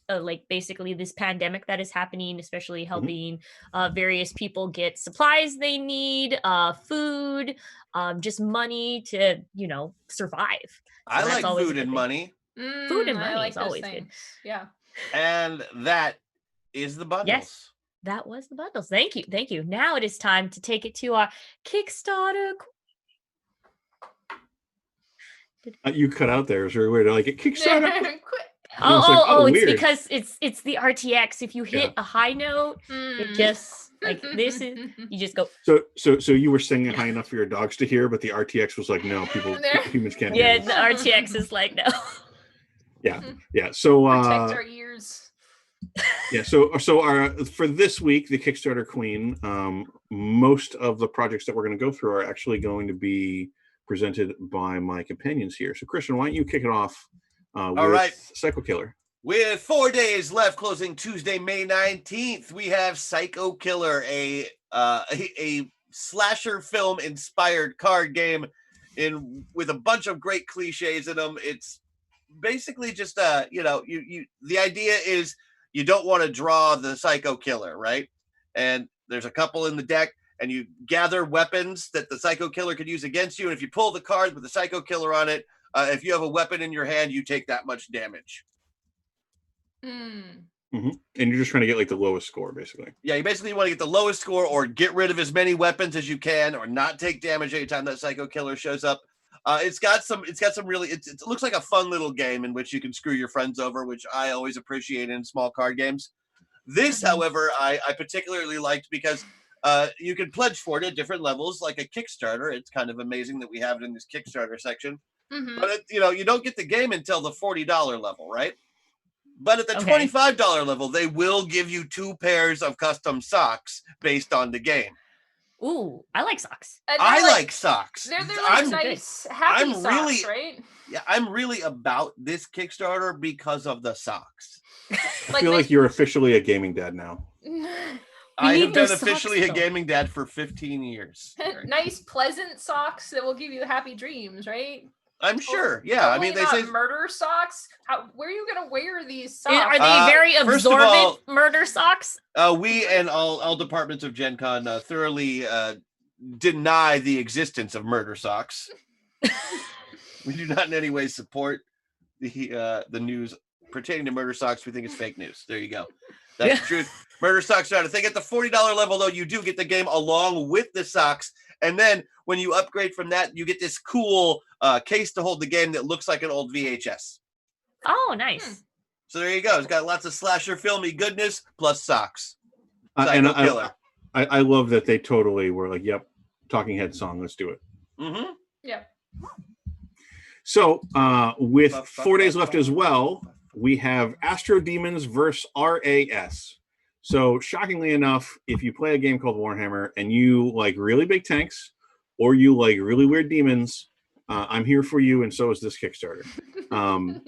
like basically this pandemic that is happening, especially helping various people get supplies they need, food, just money to survive. So I that's like always a food good and thing. money. Food and I money like is those always things. good. Yeah. And that is the bundles. Yes. That was the bundles. Thank you. Thank you. Now it is time to take it to our Kickstarter. You cut out there. It was very weird. Like, it Kickstarter. It's weird. because it's the RTX. If you hit a high note, it just like this is you just go. So you were singing high enough for your dogs to hear, but the RTX was like, no, humans can't hear. Yeah, the RTX is like no. Yeah. So protect our ears. Yeah, so our for this week, the Kickstarter Queen, most of the projects that we're going to go through are actually going to be presented by my companions here. So Christian, why don't you kick it off with Psycho Killer? With 4 days left, closing Tuesday, May 19th, we have Psycho Killer, a slasher film inspired card game with a bunch of great cliches in them. It's basically just the idea is you don't want to draw the psycho killer, right? And there's a couple in the deck, and you gather weapons that the psycho killer could use against you. And if you pull the card with the psycho killer on it, if you have a weapon in your hand, you take that much damage. And you're just trying to get like the lowest score, basically. Yeah, you basically want to get the lowest score, or get rid of as many weapons as you can, or not take damage anytime that psycho killer shows up. It looks like a fun little game in which you can screw your friends over, which I always appreciate in small card games. This, however, I particularly liked because you can pledge for it at different levels, like a Kickstarter. It's kind of amazing that we have it in this Kickstarter section. But you don't get the game until the $40 level, right? But at the $25 level, they will give you 2 pairs of custom socks based on the game. Ooh, I like socks. I like socks. They're like nice, happy socks, right? Yeah, I'm really about this Kickstarter because of the socks. I feel like you're officially a gaming dad now. I have been officially a gaming dad for 15 years. Nice, pleasant socks that will give you happy dreams, right? I'm sure. Yeah, I mean, they say murder socks. Where are you gonna wear these socks? Are they very absorbent murder socks? We and all departments of Gen Con thoroughly deny the existence of murder socks. We do not in any way support the news pertaining to murder socks. We think it's fake news. There you go. That's the truth. Murder socks are not a thing. At the $40 level, though, you do get the game along with the socks. And then when you upgrade from that, you get this cool case to hold the game that looks like an old VHS. Oh, nice. So there you go. It's got lots of slasher filmy goodness plus socks. And I love that they totally were like, yep, Talking Head song. Let's do it. Yeah. So with 4 days left as well, we have ASTRODEMONS versus R.A.S. So shockingly enough, if you play a game called Warhammer and you like really big tanks or you like really weird demons, I'm here for you, and so is this Kickstarter.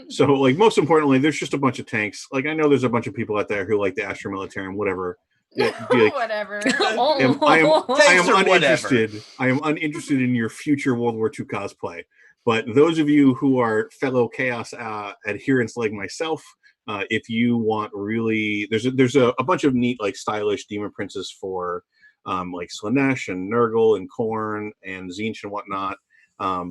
So like most importantly, there's just a bunch of tanks. Like I know there's a bunch of people out there who like the Astro Militarum, whatever. Like, Whatever. I am Whatever. uninterested. I am uninterested in your future World War II cosplay. But those of you who are fellow Chaos adherents like myself, if you want really, there's a bunch of neat like stylish demon princes for like Slanesh and Nurgle and Khorne and Tzeentch and whatnot.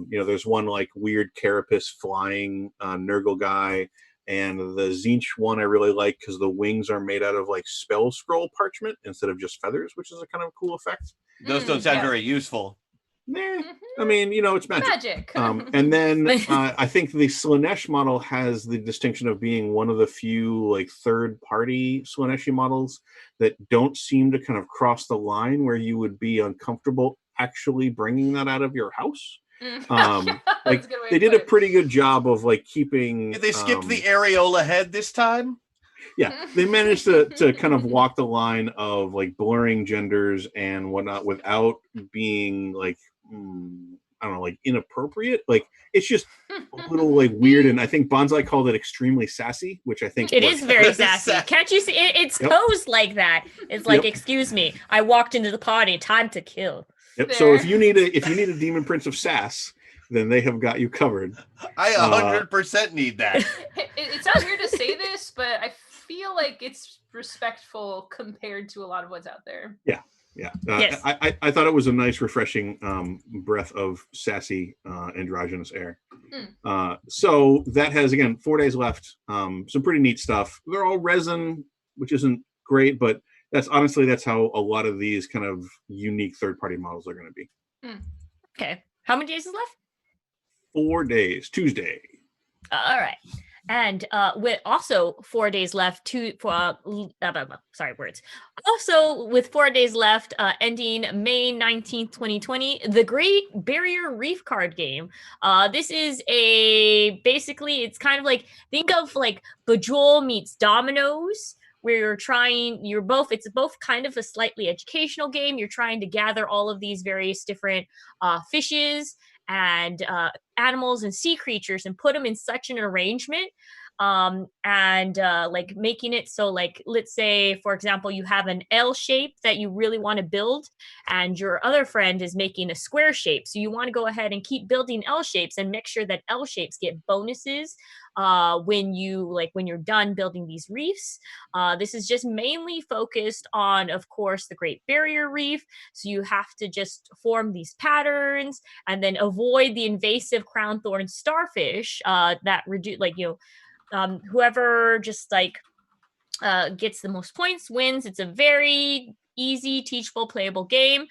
There's one like weird carapace flying Nurgle guy, and the Tzeentch one I really like because the wings are made out of like spell scroll parchment instead of just feathers, which is a kind of cool effect. Those don't sound very useful. Nah, I mean, it's magic. And then I think the Slanesh model has the distinction of being one of the few like third-party Slaneshi models that don't seem to kind of cross the line where you would be uncomfortable actually bringing that out of your house. Like they did a pretty good job of like keeping. Did they skip the areola head this time? Yeah, they managed to kind of walk the line of like blurring genders and whatnot without being like I don't know, like inappropriate. Like it's just a little like weird, and I think Bonsai called it extremely sassy, which I think it is very sassy. Can't you see? It's posed like that. It's like, excuse me, I walked into the party. Time to kill. Yep. So if you need a demon prince of sass, then they have got you covered. I 100% need that. It sounds weird to say this, but I feel like it's respectful compared to a lot of what's out there. Yeah. Yes. I thought it was a nice, refreshing breath of sassy androgynous air. So that has, again, 4 days left. Some pretty neat stuff. They're all resin, which isn't great, but that's how a lot of these kind of unique third-party models are going to be. Okay. How many days is left? 4 days. Tuesday. All right. And with also 4 days left Also with 4 days left, ending May 19th, 2020, the Great Barrier Reef card game. This is basically it's kind of like, think of like Bejeweled meets Dominoes, where it's both kind of a slightly educational game. You're trying to gather all of these various different fishes and animals and sea creatures and put them in such an arrangement like making it so, like, let's say, for example, you have an L shape that you really want to build and your other friend is making a square shape. So you want to go ahead and keep building L shapes and make sure that L shapes get bonuses when you're done building these reefs. This is just mainly focused on, of course, the Great Barrier Reef. So you have to just form these patterns and then avoid the invasive crown thorn starfish that reduce, whoever just gets the most points wins. It's a very easy, teachable, playable game.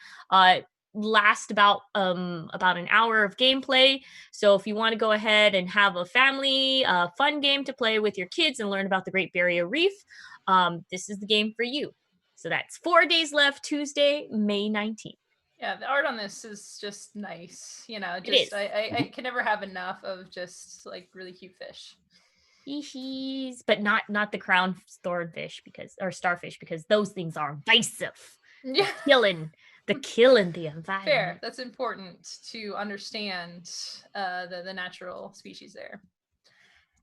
Last about an hour of gameplay. So if you want to go ahead and have a family fun game to play with your kids and learn about the Great Barrier Reef, this is the game for you. So that's 4 days left, Tuesday, May 19th. Yeah, the art on this is just nice. Just I can never have enough of just like really cute fish. Species, but not the crown thornfish or starfish, because those things are invasive. Yeah, killing the environment. Fair. That's important to understand the natural species there.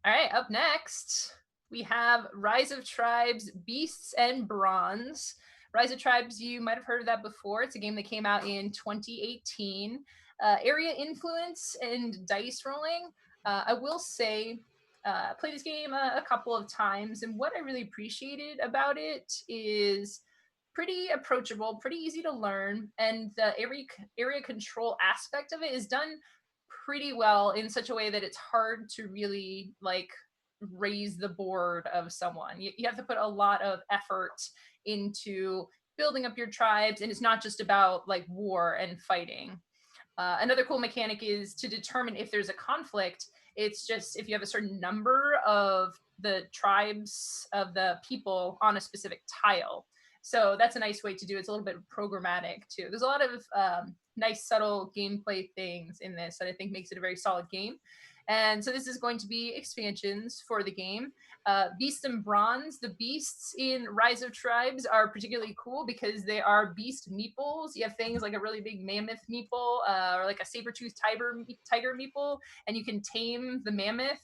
All right, up next we have Rise of Tribes: Beasts and Bronze. Rise of Tribes, you might have heard of that before. It's a game that came out in 2018. Area influence and dice rolling. I will say, played this game a couple of times, and what I really appreciated about it is pretty approachable, pretty easy to learn, and the area control aspect of it is done pretty well in such a way that it's hard to really raise the board of someone. You have to put a lot of effort into building up your tribes, and it's not just about war and fighting. Another cool mechanic is to determine if there's a conflict. It's just if you have a certain number of the tribes of the people on a specific tile. So that's a nice way to do it. It's a little bit programmatic too. There's a lot of nice subtle gameplay things in this that I think makes it a very solid game. And so this is going to be expansions for the game. Beast and Bronze. The beasts in Rise of Tribes are particularly cool because they are beast meeples. You have things like a really big mammoth meeple or like a saber-toothed tiger meeple, and you can tame the mammoth.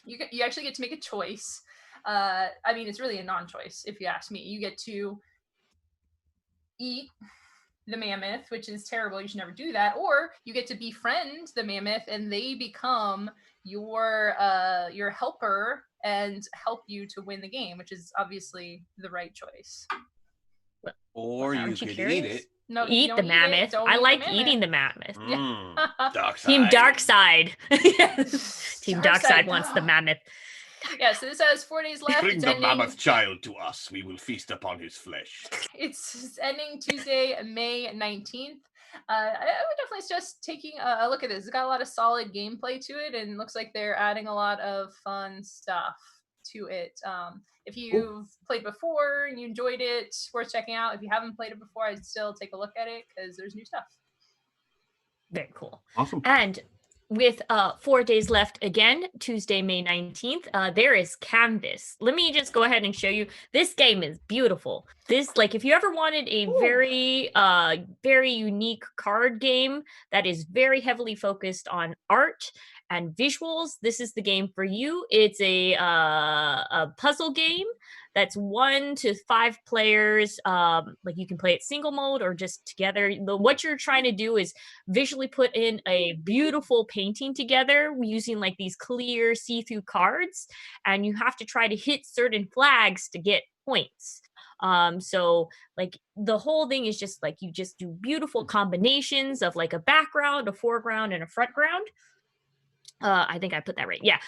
You actually get to make a choice. I mean, it's really a non-choice if you ask me. You get to eat the mammoth, which is terrible. You should never do that. Or you get to befriend the mammoth, and they become your helper and help you to win the game, which is obviously the right choice. Or you could eat it. No, eat the mammoth. I like eating the mammoth. Dark side. Team Dark Side. Team Dark Side wants the mammoth. Yeah, so this has 4 days left. Bring It's the ending... mammoth child to us. We will feast upon his flesh. It's ending Tuesday, May 19th. I would definitely suggest taking a look at this. It's got a lot of solid gameplay to it, and looks like they're adding a lot of fun stuff to it. If you've played before and you enjoyed it, worth checking out. If you haven't played it before, I'd still take a look at it because there's new stuff. Very cool. Awesome. And with 4 days left again, Tuesday, May 19th, there is Canvas. Let me just go ahead and show you. This game is beautiful. This, like, if you ever wanted a very unique card game that is very heavily focused on art and visuals, this is the game for you. It's a puzzle game that's 1 to 5 players. Like, you can play it single mode or just together. What you're trying to do is visually put in a beautiful painting together using like these clear see-through cards, and you have to try to hit certain flags to get points. So like the whole thing is just like you just do beautiful combinations of like a background, a foreground, and a frontground. I think I put that right. Yeah.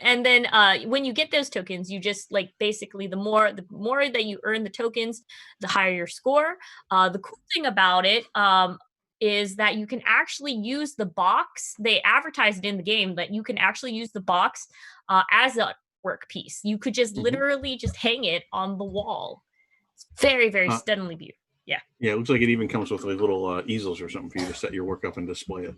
And then when you get those tokens, you just like basically the more that you earn the tokens, the higher your score. The cool thing about it is that you can actually use the box. They advertised in the game that you can actually use the box as a work piece. You could just literally just hang it on the wall. It's very, very stunningly beautiful. Yeah. Yeah, it looks like it even comes with like little easels or something for you to set your work up and display it.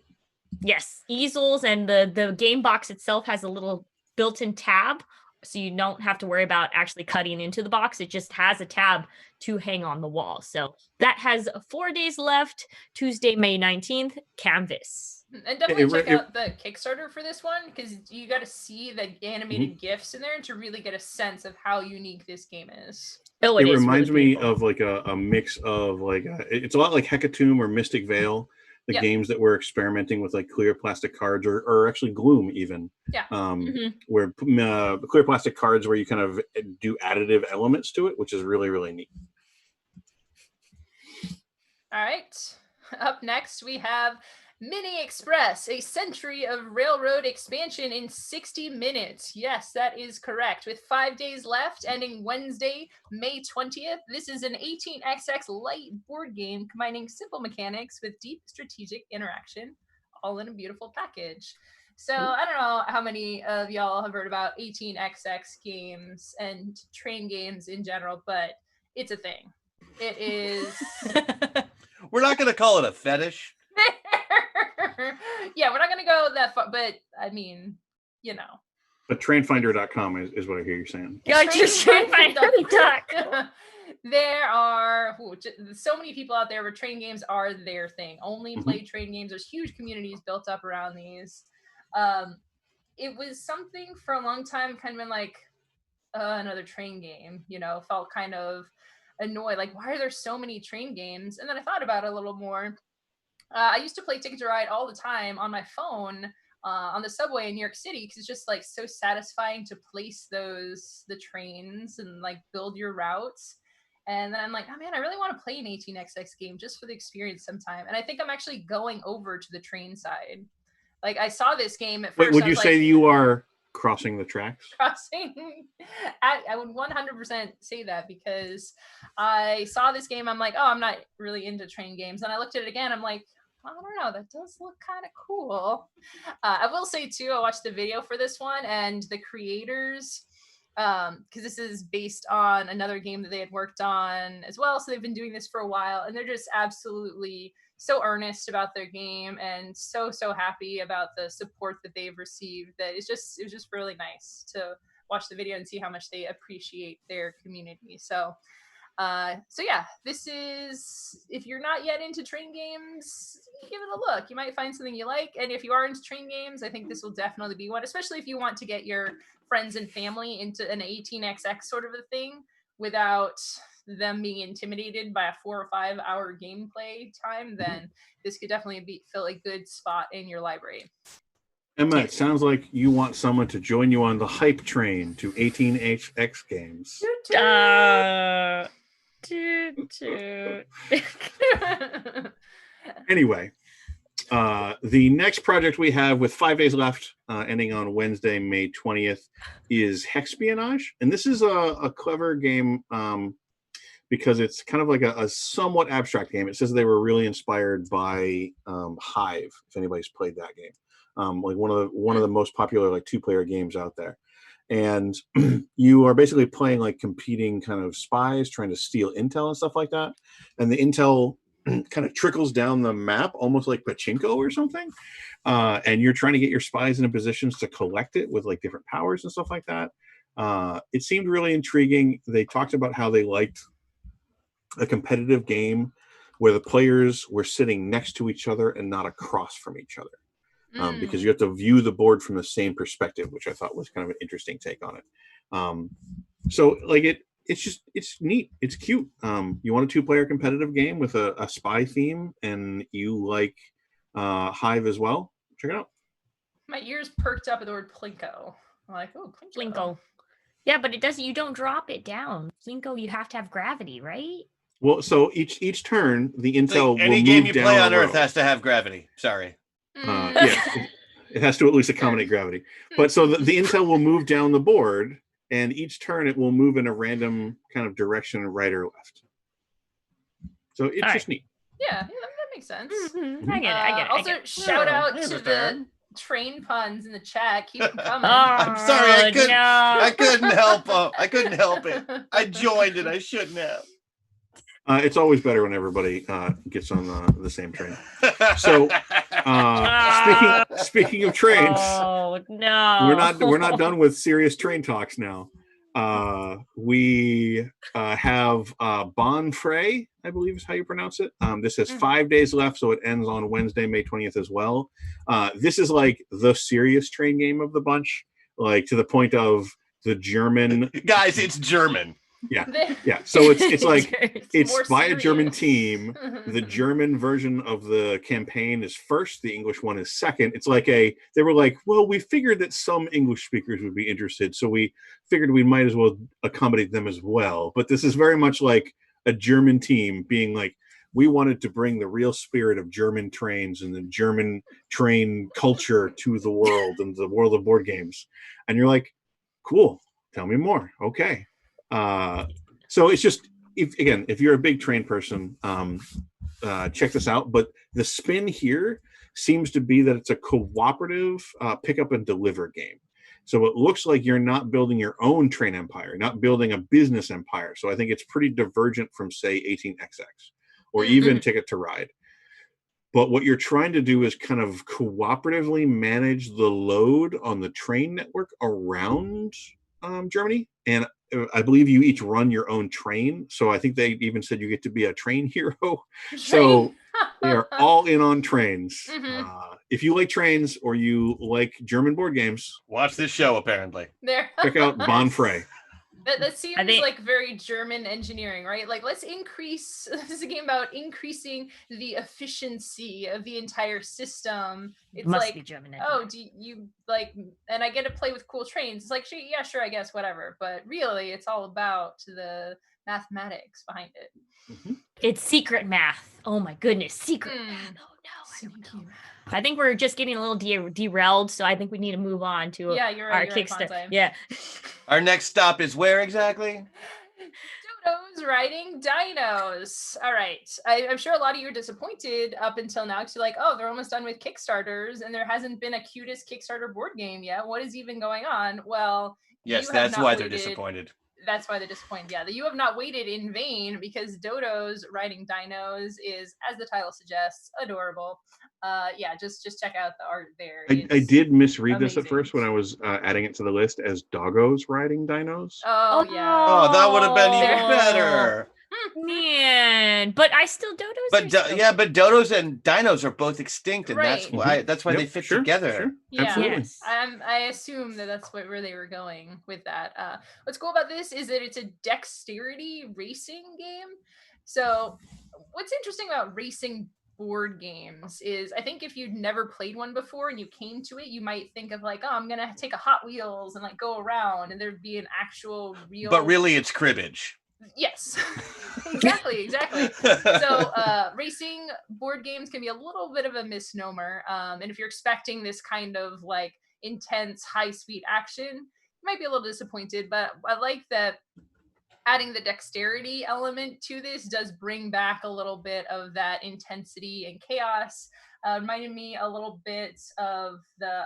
Yes, easels, and the game box itself has a little built-in tab, so you don't have to worry about actually cutting into the box. It just has a tab to hang on the wall. So that has 4 days left, Tuesday, May 19th, Canvas. And definitely check out the Kickstarter for this one, because you got to see the animated GIFs in there to really get a sense of how unique this game is. Oh, it reminds me of like a mix of like, it's a lot like Hecatomb or Mystic Vale. The games that were experimenting with like clear plastic cards or actually Gloom even. Yeah. Where clear plastic cards where you kind of do additive elements to it, which is really, really neat. All right. Up next, we have Mini Express, a century of railroad expansion in 60 minutes. Yes, that is correct. With 5 days left, ending Wednesday, May 20th. This is an 18xx light board game combining simple mechanics with deep strategic interaction, all in a beautiful package. So I don't know how many of y'all have heard about 18xx games and train games in general, but it's a thing. It is... We're not going to call it a fetish. Yeah, we're not gonna go that far, but I mean, you know. But trainfinder.com is what I hear you saying. Yeah, just trainfinder.com. There are so many people out there where train games are their thing. Only play train games. There's huge communities built up around these. It was something for a long time, kind of been like another train game, you know, felt kind of annoyed. Like, why are there so many train games? And then I thought about it a little more. I used to play Ticket to Ride all the time on my phone on the subway in New York City because it's just like so satisfying to place the trains and like build your routes. And then I'm like, oh man, I really want to play an 18xx game just for the experience sometime. And I think I'm actually going over to the train side. Like I saw this game at first. Wait, would you say you are crossing the tracks? Crossing. I would 100% say that because I saw this game. I'm like, oh, I'm not really into train games. And I looked at it again. I'm like, I don't know, that does look kind of cool. I will say too, I watched the video for this one, and the creators, because this is based on another game that they had worked on as well, so they've been doing this for a while, and they're just absolutely so earnest about their game and so happy about the support that they've received, that it was just really nice to watch the video and see how much they appreciate their community. So yeah, this is, if you're not yet into train games, give it a look. You might find something you like. And if you are into train games, I think this will definitely be one, especially if you want to get your friends and family into an 18xx sort of a thing without them being intimidated by a 4 or 5 hour gameplay time. Then this could definitely fill a good spot in your library. Emma, it sounds like you want someone to join you on the hype train to 18xx games. Anyway, the next project we have with 5 days left, ending on Wednesday, May 20th, is Hexpionage. And this is a clever game because it's kind of like a somewhat abstract game. It says they were really inspired by Hive, if anybody's played that game. Like one of the most popular like 2-player games out there. And you are basically playing like competing kind of spies trying to steal intel and stuff like that. And the intel kind of trickles down the map almost like pachinko or something. And you're trying to get your spies into positions to collect it with like different powers and stuff like that. It seemed really intriguing. They talked about how they liked a competitive game where the players were sitting next to each other and not across from each other. Because you have to view the board from the same perspective, which I thought was kind of an interesting take on it. So like it's neat. It's cute. You want a 2-player competitive game with a spy theme and you like Hive as well, check it out. My ears perked up at the word Plinko. I'm like, oh, Plinko. Yeah, but it doesn't, you don't drop it down. Plinko, you have to have gravity, right? Well, so each turn, the intel any will game move you play down on a Earth row. has to have gravity. Sorry. Yeah, it has to at least accommodate gravity. But so the intel will move down the board, and each turn it will move in a random kind of direction, right or left. So it's just neat. Yeah, that makes sense. Mm-hmm. I get it. Also, shout out to the train puns in the chat. Keep them coming. I'm sorry, I couldn't. No. I couldn't help. I couldn't help it. I joined it. I shouldn't have. It's always better when everybody gets on the same train. So, speaking of trains, we're not done with serious train talks now. We have Bon Frey, I believe is how you pronounce it. This has 5 days left, so it ends on Wednesday, May 20th as well. This is like the serious train game of the bunch, like to the point of the German guys. It's German. Yeah. So it's like it's by serious. a German team. The German version of the campaign is first. The English one is second. It's like they were like, well, we figured that some English speakers would be interested, so we figured we might as well accommodate them as well. But this is very much like a German team being like, we wanted to bring the real spirit of German trains and the German train culture to the world and the world of board games. And you're like, cool. Tell me more. Okay. So it's just, if you're a big train person, check this out. But the spin here seems to be that it's a cooperative pick up and deliver game. So it looks like you're not building your own train empire, not building a business empire. So I think it's pretty divergent from, say, 18xx or even Ticket to Ride. But what you're trying to do is kind of cooperatively manage the load on the train network around Germany. And I believe you each run your own train. So I think they even said you get to be a train hero. So they are all in on trains. If you like trains or you like German board games, watch this show, apparently. Check out Bon Frey. That seems like very German engineering, right? Like, let's increase, this is a game about increasing the efficiency of the entire system. It's must like, be German oh, do you like, and I get to play with cool trains. It's like, yeah, sure, I guess, whatever. But really, it's all about the mathematics behind it. It's secret math. Oh my goodness, secret math. Oh no, I don't know. I think we're just getting a little derailed, so I think we need to move on to our Kickstarter. Yeah. Our next stop is where exactly? DODOS riding dinos. All right. I'm sure a lot of you are disappointed up until now because you're like, oh, they're almost done with Kickstarters and there hasn't been a cutest Kickstarter board game yet. What is even going on? Well, yes, that's why they're disappointed. that's why they're disappointed. Yeah, that you have not waited in vain, because DODOS riding dinos is, as the title suggests, adorable. Yeah, just check out the art there. I did misread this at amazing. first when I was adding it to the list as doggos riding dinos. Oh yeah. Oh, that would have been even better. Man, but I still DODOS. But but dodos and dinos are both extinct, and that's Right. why they fit together. Sure. Yeah. Absolutely. Yes. I assume that's where they were going with that. What's cool about this is that it's a dexterity racing game. So what's interesting about racing board games is, I think if you'd never played one before and you came to it, you might think of like, oh, I'm gonna take a Hot Wheels and like go around, and there'd be an actual real. But really, it's cribbage. Yes, exactly. So racing board games can be a little bit of a misnomer, and if you're expecting this kind of like intense high-speed action, you might be a little disappointed. But I like that adding the dexterity element to this does bring back a little bit of that intensity and chaos. Reminded me a little bit of the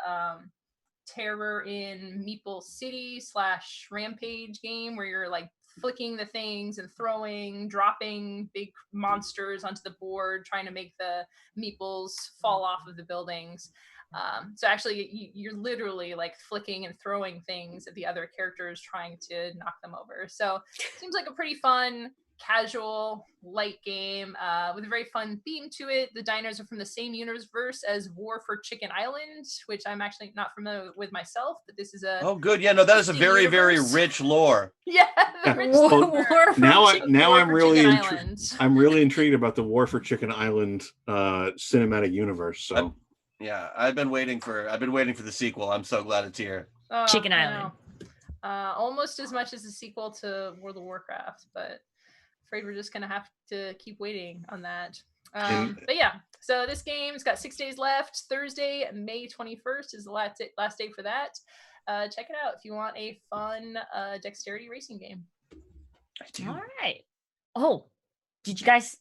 Terror in Meeple City / Rampage game, where you're like flicking the things and throwing, dropping big monsters onto the board, trying to make the meeples fall off of the buildings. So actually, you're literally like flicking and throwing things at the other characters, trying to knock them over. So seems like a pretty fun, casual, light game with a very fun theme to it. The dinos are from the same universe as War for Chicken Island, which I'm actually not familiar with myself, but this is a good. Yeah, no, that is a very, very rich lore. Yeah, the rich Well, now I'm really Island. I'm really intrigued about the War for Chicken Island cinematic universe. So I've been waiting for the sequel. I'm so glad it's here. Chicken Island. Almost as much as the sequel to World of Warcraft, but afraid we're just gonna have to keep waiting on that. But yeah, so this game's got 6 days left. Thursday, May 21st is the last day for that. Check it out if you want a fun dexterity racing game. I do. All right. Oh, did you guys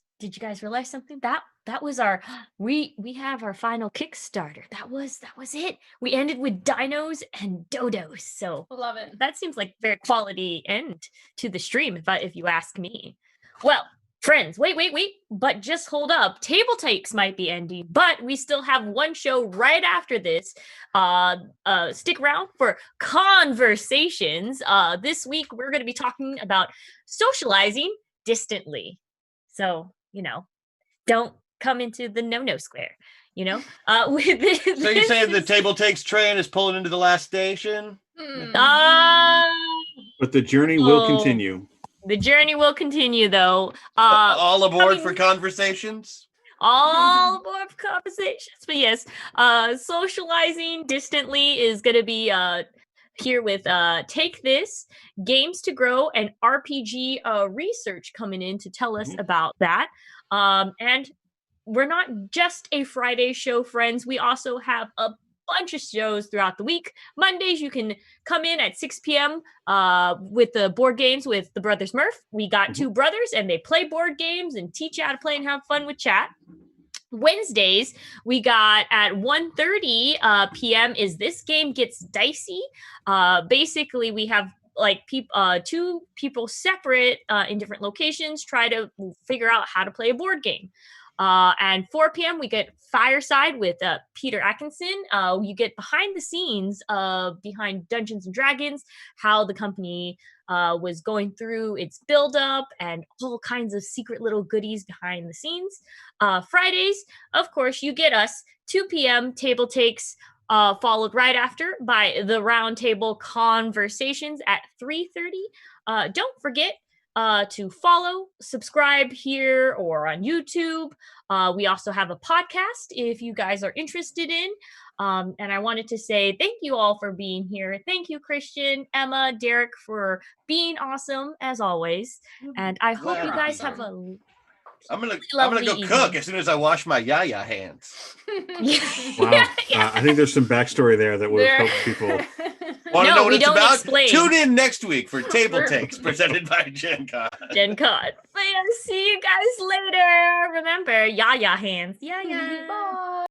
realize something? That was our we have our final Kickstarter. That was it. We ended with dinos and dodos. So Love it. that seems like very quality end to the stream, if you ask me. Well, friends, wait. But just hold up. TableTakes might be ending, but we still have one show right after this. Stick around for Conversations. This week we're going to be talking about socializing distantly. So, don't come into the no square, with this. So you're saying the TableTakes train is pulling into the last station? But the journey will continue. The journey will continue, though. All aboard for Conversations? All aboard for Conversations. But yes, socializing distantly is going to be here with Take This, Games to Grow, and RPG research coming in to tell us about that. And we're not just a Friday show, friends. We also have a bunch of shows throughout the week. Mondays, you can come in at 6 p.m. With the board games with the Brothers Murph. We got two brothers, and they play board games and teach you how to play and have fun with chat. Wednesdays, we got at 1:30 p.m. is This Game Gets Dicey. Basically, we have like two people separate in different locations try to figure out how to play a board game. And 4 p.m. we get Fireside with Peter Atkinson. You get behind the scenes behind Dungeons and Dragons, how the company was going through its buildup and all kinds of secret little goodies behind the scenes. Fridays, of course, you get us 2 p.m. TableTakes, followed right after by the Roundtable Conversations at 3:30. Don't forget to follow, subscribe here or on YouTube. We also have a podcast if you guys are interested in. And I wanted to say thank you all for being here. Thank you, Christian, Emma, Derek, for being awesome as always. And I hope you guys have a I'm gonna go cook as soon as I wash my yaya hands. Wow. I think there's some backstory there that would help people. Want to know what we it's don't about? explain. Tune in next week for TableTakes presented by Gen Con. But yeah, see you guys later. Remember, yaya hands. Yaya. Bye.